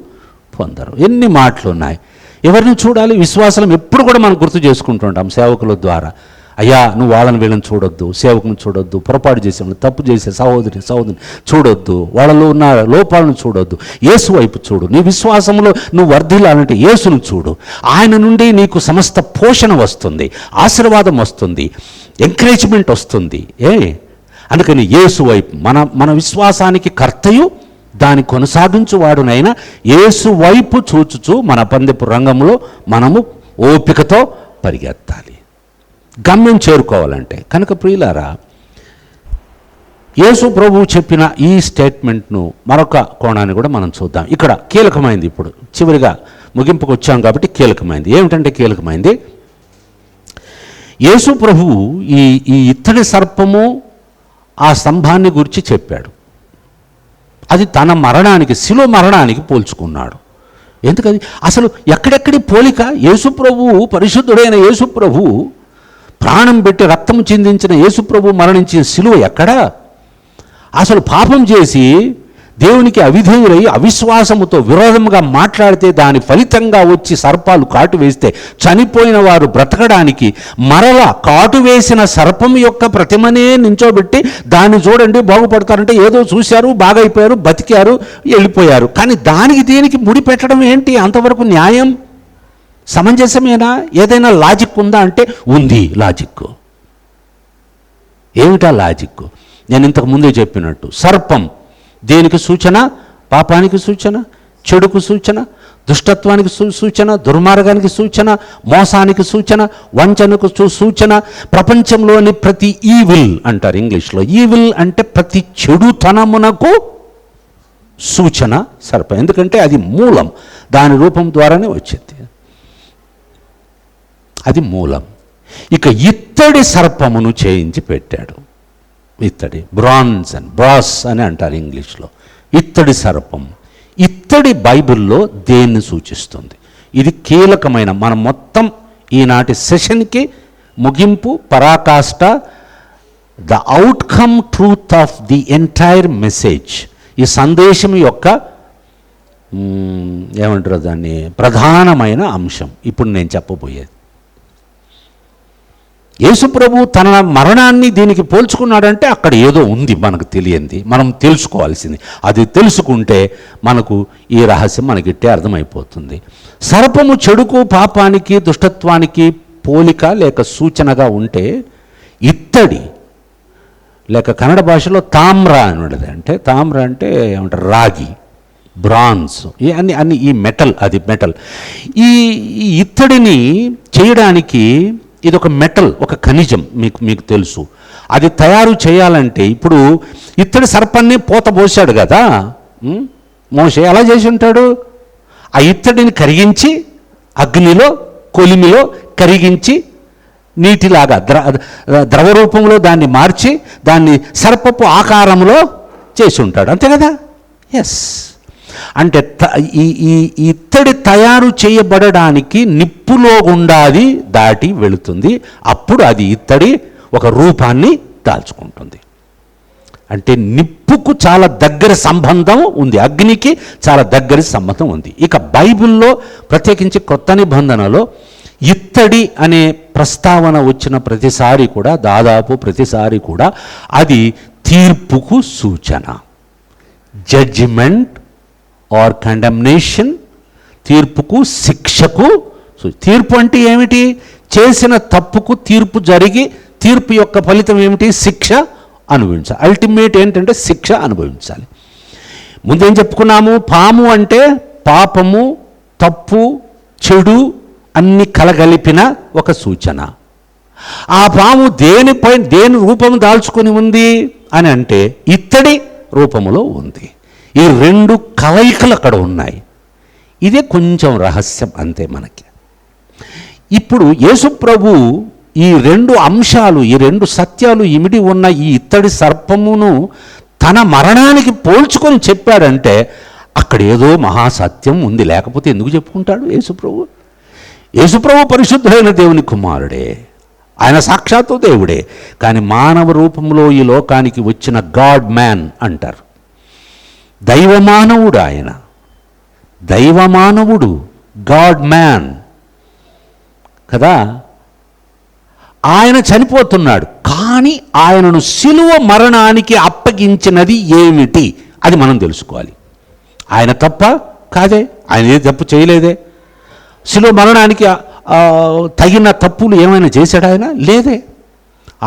పొందరు. ఎన్ని మాటలు ఉన్నాయి. ఎవరిని చూడాలి? విశ్వాసం ఎప్పుడు కూడా మనం గుర్తు చేసుకుంటుంటాం సేవకుల ద్వారా. అయ్యా, నువ్వు వాళ్ళని వీళ్ళని చూడొద్దు, సేవకుని చూడొద్దు, పొరపాటు చేసే తప్పు చేసే సహోదరిని చూడొద్దు, వాళ్ళలో ఉన్న లోపాలను చూడొద్దు, యేసు వైపు చూడు. నీ విశ్వాసంలో నువ్వు వర్ధిల్లాలంటే యేసును చూడు. ఆయన నుండి నీకు సమస్త పోషణ వస్తుంది, ఆశీర్వాదం వస్తుంది, ఎంకరేజ్మెంట్ వస్తుంది. అందుకని యేసు వైపు మన విశ్వాసానికి కర్తయు దాన్ని కొనసాగించువాడునైనా యేసు వైపు చూచుచు మన పందెపు రంగంలో మనము ఓపికతో పరిగెత్తాలి, గమ్యం చేరుకోవాలంటే. కనుక ప్రియులారా, యేసు ప్రభువు చెప్పిన ఈ స్టేట్మెంట్ను మరొక కోణాన్ని కూడా మనం చూద్దాం. ఇక్కడ కీలకమైంది, ఇప్పుడు చివరిగా ముగింపుకు వచ్చాం కాబట్టి కీలకమైంది. ఏమిటంటే కీలకమైంది, యేసు ప్రభువు ఈ ఇత్తడి సర్పము ఆ స్తంభాన్ని గురించి చెప్పాడు. అది తన మరణానికి, శిలువ మరణానికి పోల్చుకున్నాడు. ఎందుకది అసలు ఎక్కడెక్కడి పోలిక? యేసుప్రభువు, పరిశుద్ధుడైన యేసుప్రభువు, ప్రాణం పెట్టి రక్తము చిందించిన యేసుప్రభు మరణించిన శిలువ ఎక్కడా? అసలు పాపం చేసి దేవునికి అవిధేయులై అవిశ్వాసముతో విరోధముగా మాట్లాడితే దాని ఫలితంగా వచ్చి సర్పాలు కాటు వేస్తే చనిపోయిన వారు బ్రతకడానికి మరలా కాటు వేసిన సర్పం యొక్క ప్రతిమనే నించోబెట్టి దాన్ని చూడండి బాగుపడతారంటే ఏదో చూశారు, బాగైపోయారు, బతికారు, వెళ్ళిపోయారు. కానీ దానికి దీనికి ముడి పెట్టడం ఏంటి? అంతవరకు న్యాయం? సమంజసమేనా? ఏదైనా లాజిక్ ఉందా అంటే ఉంది లాజిక్. ఏమిటా లాజిక్? నేను ఇంతకు ముందే చెప్పినట్టు సర్పం దేనికి సూచన? పాపానికి సూచన, చెడుకు సూచన, దుష్టత్వానికి సూచన, దుర్మార్గానికి సూచన, మోసానికి సూచన, వంచనకు సూచన. ప్రపంచంలోని ప్రతి ఈవిల్ అంటారు ఇంగ్లీష్లో. ఈవిల్ అంటే ప్రతి చెడుతనమునకు సూచన సర్పం. ఎందుకంటే అది మూలం, దాని రూపం ద్వారానే వచ్చింది, అది మూలం. ఇక ఇత్తడి సర్పమును చేయించి పెట్టాడు. ఇత్తడి, బ్రాస్ అని అంటారు ఇంగ్లీష్లో. ఇత్తడి సర్పం. ఇత్తడి బైబిల్లో దేన్ని సూచిస్తుంది? ఇది కీలకమైన మన మొత్తం ఈనాటి సెషన్కి ముగింపు, పరాకాష్ట, the outcome truth of the entire message. ఈ సందేశం యొక్క ఏమంటారు దాన్ని, ప్రధానమైన అంశం ఇప్పుడు నేను చెప్పబోయేది. యేసుప్రభు తన మరణాన్ని దీనికి పోల్చుకున్నాడంటే అక్కడ ఏదో ఉంది మనకు తెలియంది, మనం తెలుసుకోవాల్సింది. అది తెలుసుకుంటే మనకు ఈ రహస్యం మనకిట్టే అర్థమైపోతుంది. సర్పము చెడుకు, పాపానికి, దుష్టత్వానికి పోలిక లేక సూచనగా ఉంటే, ఇత్తడి లేక కన్నడ భాషలో తామ్ర అని ఉండదు. అంటే తామ్ర అంటే ఏమంటారు, రాగి, బ్రాన్స్, అన్ని ఈ మెటల్, అది మెటల్. ఈ ఇత్తడిని చేయడానికి ఇది ఒక మెటల్, ఒక ఖనిజం, మీకు తెలుసు. అది తయారు చేయాలంటే ఇప్పుడు ఇత్తడి సర్పాన్ని పోత పోసాడు కదా మోషే, ఎలా చేసి ఉంటాడు? ఆ ఇత్తడిని కరిగించి అగ్నిలో, కొలిమిలో కరిగించి నీటిలాగా ద్రవ రూపంలో దాన్ని మార్చి దాన్ని సర్పపు ఆకారంలో చేసి ఉంటాడు, అంతే కదా? ఎస్. అంటే ఈ ఇత్తడి తయారు చేయబడడానికి నిప్పులో గుండా అది దాటి వెళుతుంది. అప్పుడు అది ఇత్తడి ఒక రూపాన్ని దాల్చుకుంటుంది. అంటే నిప్పుకు చాలా దగ్గర సంబంధం ఉంది, అగ్నికి చాలా దగ్గర సంబంధం ఉంది. ఇక బైబిల్లో ప్రత్యేకించి కొత్త నిబంధనలో ఇత్తడి అనే ప్రస్తావన వచ్చిన ప్రతిసారి కూడా, దాదాపు ప్రతిసారి కూడా అది తీర్పుకు సూచన, జడ్జిమెంట్ ఆర్ కండెమ్నేషన్, తీర్పుకు, శిక్షకు. తీర్పు అంటే ఏమిటి? చేసిన తప్పుకు తీర్పు జరిగి తీర్పు యొక్క ఫలితం ఏమిటి? శిక్ష అనుభవించాలి. అల్టిమేట్ ఏంటంటే శిక్ష అనుభవించాలి. ముందేం చెప్పుకున్నాము? పాము అంటే పాపము, తప్పు, చెడు అన్ని కలగలిపిన ఒక సూచన. ఆ పాము దేని రూపము దాల్చుకొని ఉంది అని అంటే ఇత్తడి రూపములో ఉంది. ఈ రెండు కలయికలు అక్కడ ఉన్నాయి. ఇదే కొంచెం రహస్యం అంతే మనకి. ఇప్పుడు యేసుప్రభు ఈ రెండు అంశాలు, ఈ రెండు సత్యాలు ఇమిడి ఉన్న ఈ ఇత్తడి సర్పమును తన మరణానికి పోల్చుకొని చెప్పాడంటే అక్కడ ఏదో మహాసత్యం ఉంది. లేకపోతే ఎందుకు చెప్పుకుంటాడు యేసుప్రభు? యేసుప్రభు పరిశుద్ధుడైన దేవుని కుమారుడే, ఆయన సాక్షాత్తు దేవుడే. కానీ మానవ రూపంలో ఈ లోకానికి వచ్చిన గాడ్ మ్యాన్ అంటారు. దైవమానవుడు ఆయన, దైవమానవుడు, గాడ్ మ్యాన్ కదా. ఆయన చనిపోతున్నాడు, కానీ ఆయనను శిలువ మరణానికి అప్పగించినది ఏమిటి అది మనం తెలుసుకోవాలి. ఆయన తప్ప కాదే, ఆయన ఏ తప్పు చేయలేదే. శిలువ మరణానికి తగిన తప్పులు ఏమైనా చేశాడు ఆయన? లేదే.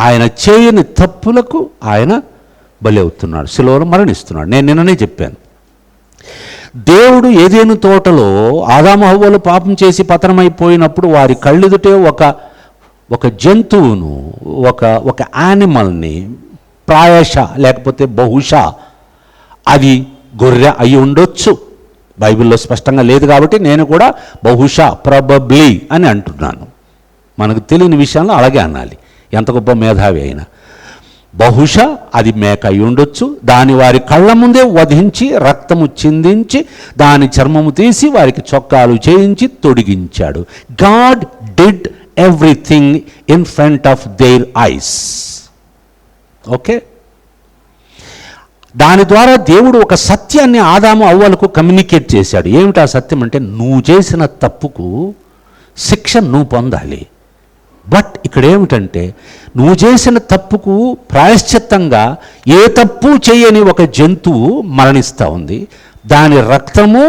ఆయన చేయని తప్పులకు ఆయన బలి అవుతున్నాడు, శిలువలో మరణిస్తున్నాడు. నేను నిన్ననే చెప్పాను, దేవుడు ఏదేను తోటలో ఆదాము హవ్వలు పాపం చేసి పతనమైపోయినప్పుడు వారి కళ్ళెదుటే ఒక జంతువును, ఒక యానిమల్ని, ప్రాయశ లేకపోతే బహుశా అది గొర్రె అయి ఉండొచ్చు, బైబిల్లో స్పష్టంగా లేదు కాబట్టి నేను కూడా బహుశా, ప్రాబబ్లీ అని అంటున్నాను. మనకు తెలియని విషయంలో అలాగే అనాలి, ఎంత గొప్ప మేధావి అయినా. బహుశా అది మేక అయి ఉండొచ్చు. దాని వారి కళ్ళ ముందే వధించి రక్తము చిందించి దాని చర్మము తీసి వారికి చొక్కాలు చేయించి తొడిగించాడు. God did everything in front of their eyes. Okay, దాని ద్వారా దేవుడు ఒక సత్యాన్ని ఆదాము అవ్వలకు కమ్యూనికేట్ చేశాడు. ఏమిటి ఆ సత్యం అంటే, నువ్వు చేసిన తప్పుకు శిక్ష నువ్వు పొందాలి. బట్ ఇక్కడ ఏమిటంటే, నువ్వు చేసిన తప్పుకు ప్రాయశ్చిత్తంగా ఏ తప్పు చేయని ఒక జంతువు మరణిస్తూ ఉంది. దాని రక్తము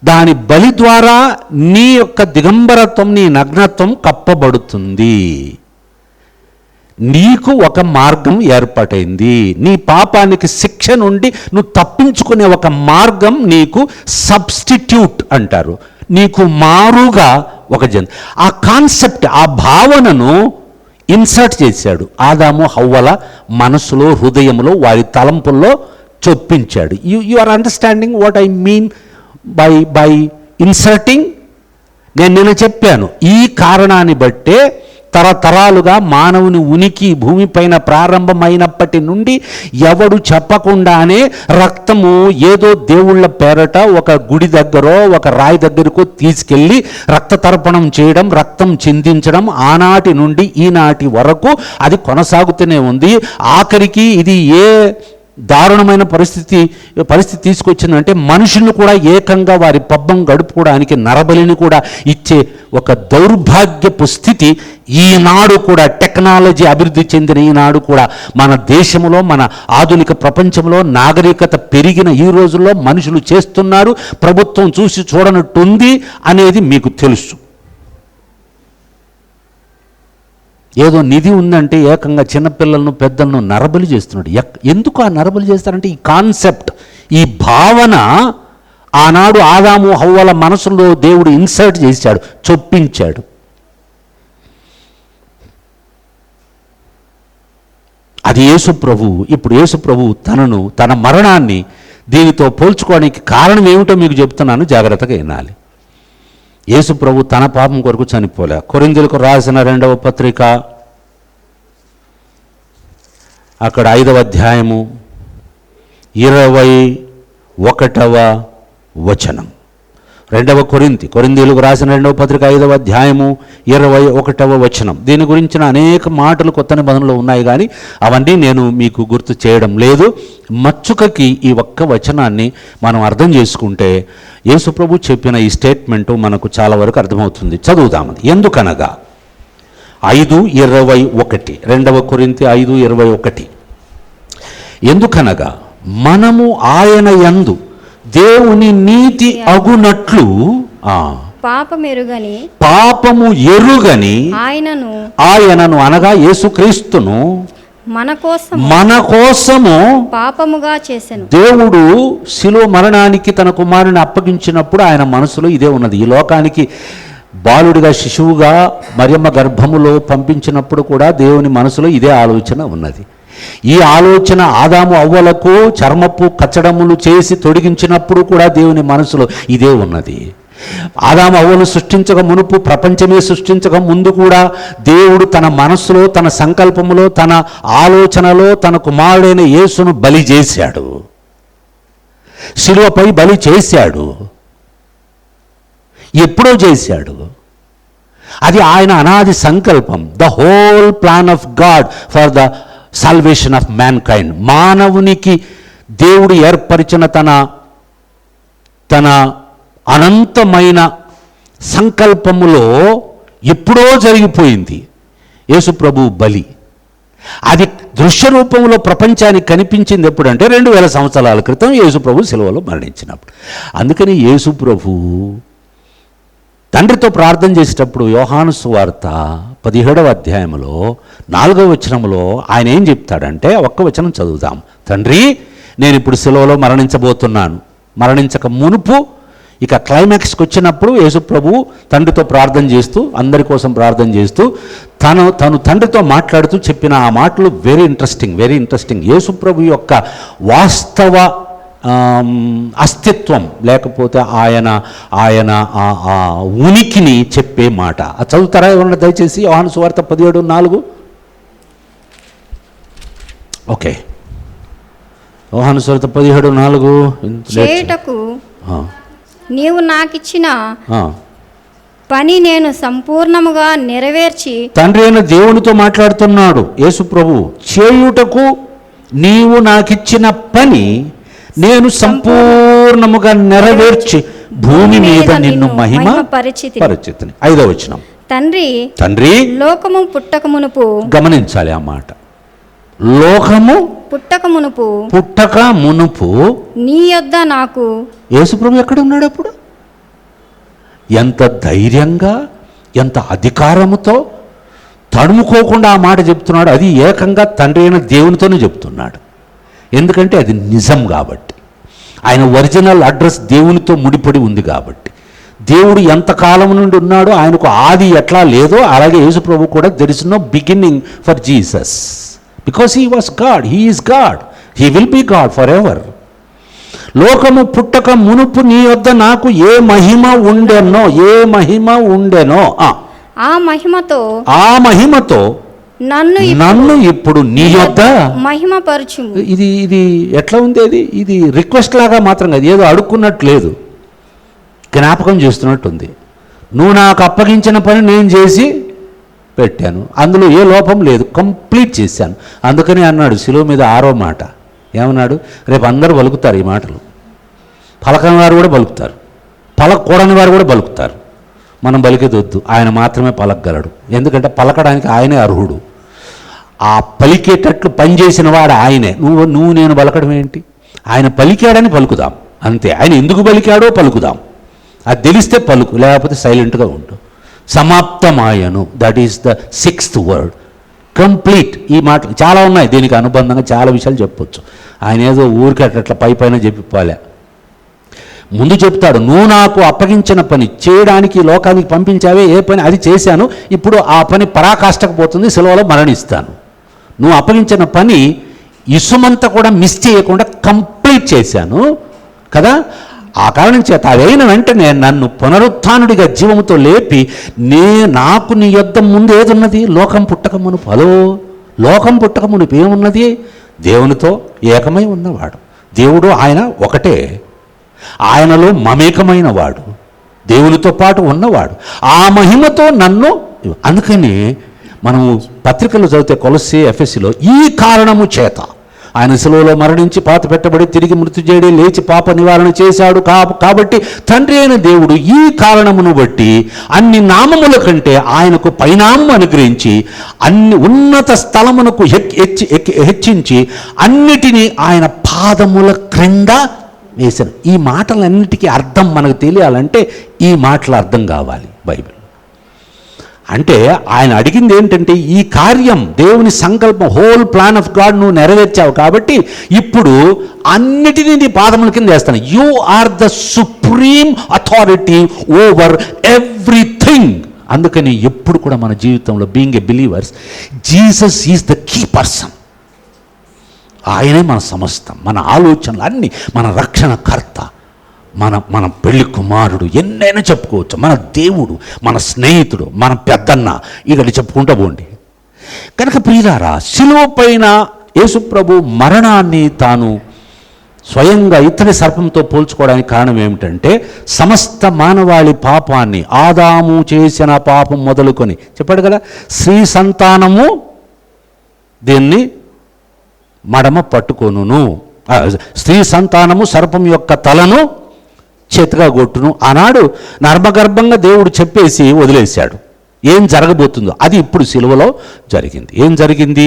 దాని బలి ద్వారా నీ యొక్క దిగంబరత్వం, నీ నగ్నత్వం కప్పబడుతుంది. నీకు ఒక మార్గం ఏర్పాటైంది. నీ పాపానికి శిక్ష నుండి నువ్వు తప్పించుకునే ఒక మార్గం నీకు సబ్స్టిట్యూట్ అంటారు. నీకు మారుగా ఒక ఆ కాన్సెప్ట్, ఆ భావనను ఇన్సర్ట్ చేశాడు ఆదాము హవ్వల మనసులో, హృదయంలో, వారి తలంపుల్లో చొప్పించాడు. You are understanding what I mean by inserting? నేను నిన్న చెప్పాను, ఈ కారణాన్ని బట్టే తరతరాలుగా మానవుని ఉనికి భూమిపైన ప్రారంభమైనప్పటి నుండి ఎవడు చెప్పకుండానే రక్తము ఏదో దేవుళ్ళ పేరట ఒక గుడి దగ్గరో ఒక రాయి దగ్గరకో తీసుకెళ్ళి రక్త తర్పణం చేయడం, రక్తం చిందించడం ఆనాటి నుండి ఈనాటి వరకు అది కొనసాగుతూనే ఉంది. ఆఖరికి ఇది ఏ దారుణమైన పరిస్థితి తీసుకొచ్చిందంటే మనుషులను కూడా ఏకంగా వారి పబ్బం గడుపుకోవడానికి నరబలిని కూడా ఇచ్చే ఒక దౌర్భాగ్యపు స్థితి ఈనాడు కూడా, టెక్నాలజీ అభివృద్ధి చెందిన ఈనాడు కూడా మన దేశంలో, మన ఆధునిక ప్రపంచంలో నాగరికత పెరిగిన ఈ రోజుల్లో మనుషులు చేస్తున్నారు. ప్రభుత్వం చూసి చూడనట్టుంది అనేది మీకు తెలుసు. ఏదో నిధి ఉందంటే ఏకంగా చిన్నపిల్లలను పెద్దలను నరబలి చేస్తున్నాడు. ఎందుకు ఆ నరబలి చేస్తారంటే ఈ కాన్సెప్ట్, ఈ భావన ఆనాడు ఆదాము హవ్వల మనసులో దేవుడు ఇన్సర్ట్ చేశాడు, చొప్పించాడు. అది యేసు ప్రభువు. ఇప్పుడు యేసు ప్రభువు తన మరణాన్ని దీనితో పోల్చుకోవడానికి కారణం ఏమిటో మీకు చెప్తున్నాను, జాగ్రత్తగా వినాలి. యేసు ప్రభు తన పాపం కొరకు చనిపోలే. కొరింథీయులకు రాసిన 2వ పత్రిక, అక్కడ 5వ అధ్యాయము 21వ వచనం. 2వ కొరింథీయులకు రాసిన 2వ పత్రిక 5వ అధ్యాయము 21వ వచనం. దీని గురించిన అనేక మాటలు కొత్త నిబంధనలో ఉన్నాయి, కానీ అవన్నీ నేను మీకు గుర్తు చేయడం లేదు. మచ్చుకకి ఈ ఒక్క వచనాన్ని మనం అర్థం చేసుకుంటే యేసుప్రభు చెప్పిన ఈ స్టేట్మెంటు మనకు చాలా వరకు అర్థమవుతుంది. చదువుదామని. ఎందుకనగా 5:21, 2వ కొరింథీ 5:21. ఎందుకనగా మనము ఆయన యందు దేవుని నీతి అగునట్లు పాపము ఎరుగని ఆయనను అనగా యేసుక్రీస్తును మన కోసము పాపముగా చేసెను. దేవుడు శిలువ మరణానికి తన కుమారుని అప్పగించినప్పుడు ఆయన మనసులో ఇదే ఉన్నది. ఈ లోకానికి బాలుడిగా, శిశువుగా మరియమ్మ గర్భములో పంపించినప్పుడు కూడా దేవుని మనసులో ఇదే ఆలోచన ఉన్నది. ఈ ఆలోచన ఆదాము అవ్వలకు చర్మపు కచ్చడములు చేసి తొడిగించినప్పుడు కూడా దేవుని మనసులో ఇదే ఉన్నది. ఆదాము అవ్వను సృష్టించక మునుపు, ప్రపంచమే సృష్టించక ముందు కూడా దేవుడు తన మనస్సులో, తన సంకల్పములో, తన ఆలోచనలో తన కుమారుడైన యేసును బలి చేశాడు, శిలువపై బలి చేశాడు. ఎప్పుడో చేశాడు. అది ఆయన అనాది సంకల్పం. The whole plan of God for the salvation of man kind. మానవునికి దేవుడు ఏర్పరిచిన తన అనంతమైన సంకల్పములో ఎప్పుడో జరిగిపోయింది యేసు ప్రభువు బలి. అది దృశ్య రూపంలో ప్రపంచానికి కనిపించింది ఎప్పుడంటే 2000 సంవత్సరాల క్రితం యేసు ప్రభు శిలువలో మరణించినప్పుడు. అందుకని యేసు ప్రభు తండ్రితో ప్రార్థన చేసేటప్పుడు యోహాను సువార్త 17వ అధ్యాయంలో 4వ వచనంలో ఆయన ఏం చెప్తాడంటే, ఒక్క వచనం చదువుదాం. తండ్రి, నేను ఇప్పుడు శిలువలో మరణించబోతున్నాను. మరణించక మునుపు ఇక క్లైమాక్స్కి వచ్చినప్పుడు యేసు ప్రభు తండ్రితో ప్రార్థన చేస్తూ, అందరి కోసం ప్రార్థన చేస్తూ తను తండ్రితో మాట్లాడుతూ చెప్పిన ఆ మాటలు వెరీ ఇంట్రెస్టింగ్. యేసు ప్రభు యొక్క వాస్తవ అస్తిత్వం, లేకపోతే ఆయన ఉనికిని చెప్పే మాట. అది చదువుతారా ఏమన్నా దయచేసి? యోహాను సువార్త 17:4. ఓకే, యోహాను సువార్త 17:4. చేయుటకు నీవు నాకిచ్చిన పని నేను సంపూర్ణముగా నెరవేర్చి. తండ్రి అయిన దేవునితో మాట్లాడుతున్నాడు యేసు ప్రభు. చేయుటకు నీవు నాకిచ్చిన పని నేను సంపూర్ణముగా నెరవేర్చి భూమి మీద నిన్ను మహిమ పరిచితిని. 5వ వచనం. తండ్రి లోకము పుట్టక మునుపు. గమనించాలి ఆ మాట. లోకము పుట్టక మునుపు నీ యొద్ద నాకు. యేసు ప్రభు ఎక్కడ ఉన్నాడు అప్పుడు? ఎంత ధైర్యంగా, ఎంత అధికారముతో తడుముకోకుండా ఆ మాట చెప్తున్నాడు. అది ఏకంగా తండ్రి అయిన దేవునితోనే చెప్తున్నాడు. ఎందుకంటే అది నిజం కాబట్టి, ఆయన ఒరిజినల్ అడ్రస్ దేవునితో ముడిపడి ఉంది కాబట్టి. దేవుడు ఎంతకాలం నుండి ఉన్నాడో, ఆయనకు ఆది ఎట్లా లేదో అలాగే యేసు ప్రభు కూడా there is no beginning for Jesus, because he was God, he is God, he will be God forever. లోకము పుట్టక మునుపు నీ వద్ద నాకు ఏ మహిమ ఉండెనో ఆ మహిమతో నన్ను ఇప్పుడు నీ యొద్ద మహిమపరచుము. ఇది ఎట్లా ఉంది? ఇది రిక్వెస్ట్ లాగా మాత్రం కాదు, ఏదో అడుక్కున్నట్టు లేదు, జ్ఞాపకం చేస్తున్నట్టుంది. నువ్వు నాకు అప్పగించిన పని నేను చేసి పెట్టాను, అందులో ఏ లోపం లేదు, కంప్లీట్ చేశాను. అందుకని అన్నాడు శిలువ మీద 6వ మాట ఏమన్నాడు? రేపు అందరూ పలుకుతారు ఈ మాటలు, పలకని వారు కూడా పలుకుతారు, పలకూడని వారు కూడా పలుకుతారు. మనం పలికేది వద్దు, ఆయన మాత్రమే పలకగలడు. ఎందుకంటే పలకడానికి ఆయనే అర్హుడు. ఆ పలికేటట్లు పనిచేసిన వాడు ఆయనే. నువ్వు నేను పలకడం ఏంటి? ఆయన పలికాడని పలుకుదాం అంతే. ఆయన ఎందుకు పలికాడో పలుకుదాం, అది తెలిస్తే పలుకు, లేకపోతే సైలెంట్గా ఉండు. సమాప్తమాయను, that is the 6th word, complete. ఈ మాట చాలా ఉన్నాయి, దీనికి అనుబంధంగా చాలా విషయాలు చెప్పొచ్చు. ఆయన ఏదో ఊరికి అట్లా పైన చెప్పిపోలే, ముందు చెప్తాడు. నువ్వు నాకు అప్పగించిన పని చేయడానికి లోకానికి పంపించావే, ఏ పని అది చేశాను, ఇప్పుడు ఆ పని పరాకాష్ఠకు పోతుంది, సిలువలో మరణిస్తాను. నువ్వు అప్పగించిన పని ఇసుమంతా కూడా మిస్ చేయకుండా కంప్లీట్ చేశాను కదా. ఆ కారణం చేత అదైన వెంటనే నన్ను పునరుత్థానుడిగా జీవముతో లేపి నాకు నీ యొద్ద ముందు ఏదున్నది? లోకం పుట్టక మునుపు. లోకం పుట్టక మునుపు ఏమున్నది? దేవునితో ఏకమై ఉన్నవాడు. దేవుడు ఆయన ఒకటే, ఆయనలో మమేకమైన వాడు, దేవునితో పాటు ఉన్నవాడు. ఆ మహిమతో నన్ను, అందుకని మనము పత్రికలు చదివితే కొలస్సీ, ఎఫెసీలో ఈ కారణము చేత ఆయన శిలువలో మరణించి పాత పెట్టబడి తిరిగి మృతి చేయడి లేచి పాప నివారణ చేశాడు కాబట్టి తండ్రి అయిన దేవుడు ఈ కారణమును బట్టి అన్ని నామముల కంటే ఆయనకు పైనామం అనుగ్రహించి అన్ని ఉన్నత స్థలమునకు హెచ్చించి అన్నిటినీ ఆయన పాదముల క్రింద వేశారు. ఈ మాటలన్నిటికీ అర్థం మనకు తెలియాలంటే ఈ మాటల అర్థం కావాలి. బైబిల్ అంటే ఆయన అడిగింది ఏంటంటే, ఈ కార్యం దేవుని సంకల్పం, హోల్ ప్లాన్ ఆఫ్ గాడ్ నువ్వు నెరవేర్చావు కాబట్టి ఇప్పుడు అన్నిటినీ నీ పాదముల కింద వేస్తాను. You are the supreme authority over everything. అందుకని ఎప్పుడు కూడా మన జీవితంలో being a believers, Jesus is the key person. ఆయనే మన సమస్తం, మన ఆలోచనలు అన్నీ, మన రక్షణకర్త, మన పెళ్లి కుమారుడు, ఎన్నైనా చెప్పుకోవచ్చు, మన దేవుడు, మన స్నేహితుడు, మన పెద్దన్న, ఇక్కడ చెప్పుకుంటూ పోండి. కనుక ప్రియులారా, శిలువ పైన యేసుప్రభు మరణాన్ని తాను స్వయంగా ఇతడి సర్పంతో పోల్చుకోవడానికి కారణం ఏమిటంటే, సమస్త మానవాళి పాపాన్ని, ఆదాము చేసిన పాపం మొదలుకొని చెప్పాడు కదా, స్త్రీ సంతానము దీన్ని మడమ పట్టుకొనును, స్త్రీ సంతానము సర్పం యొక్క తలను చేతిగా కొట్టును ఆనాడు నర్మగర్భంగా దేవుడు చెప్పేసి వదిలేశాడు. ఏం జరగబోతుందో అది ఇప్పుడు సిలువలో జరిగింది. ఏం జరిగింది?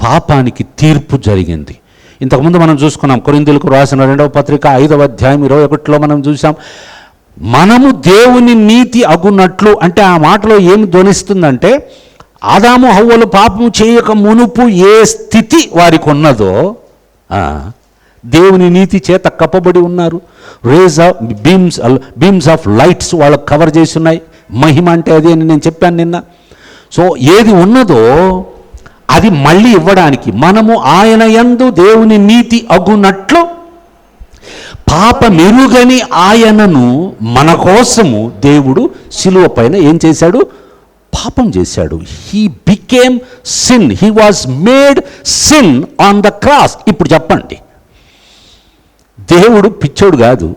పాపానికి తీర్పు జరిగింది. ఇంతకుముందు మనం చూసుకున్నాం, కొరింథీయులకు రాసిన 2వ పత్రిక 5వ అధ్యాయం 21లో మనం చూసాం, మనము దేవుని నీతి అగునట్లు. అంటే ఆ మాటలో ఏమి ధ్వనిస్తుందంటే, ఆదాము హవ్వలు పాపము చేయక మునుపు ఏ స్థితి వారికి ఉన్నదో దేవుని నీతి చేత కప్పబడి ఉన్నారు. Rays of beams of lights వాళ్ళకు కవర్ చేసి ఉన్నాయి. మహిమ అంటే అది అని నేను చెప్పాను నిన్న. సో ఏది ఉన్నదో అది మళ్ళీ ఇవ్వడానికి మనము ఆయన యందు దేవుని నీతి అగునట్లు పాపమెరుగని ఆయనను మన కోసము దేవుడు శిలువ పైన ఏం చేశాడు? పాపం చేశాడు. He became sin, he was made sin on the cross. ఇప్పుడు చెప్పండి, దేవుడు పిచ్చోడు కాదు.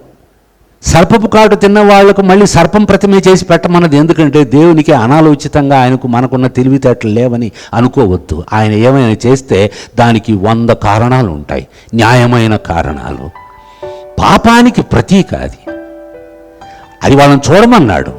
సర్పపు కాటు తిన్న వాళ్లకు మళ్ళీ సర్పం ప్రతిమే చేసి పెట్టమన్నది ఎందుకంటే దేవునికి అనాలోచితంగా ఆయనకు మనకున్న తెలివితేటలు లేవని అనుకోవద్దు. ఆయన ఏమైనా చేస్తే దానికి 100 కారణాలు ఉంటాయి, న్యాయమైన కారణాలు. పాపానికి ప్రతీక అది వాళ్ళని చూడమన్నాడు.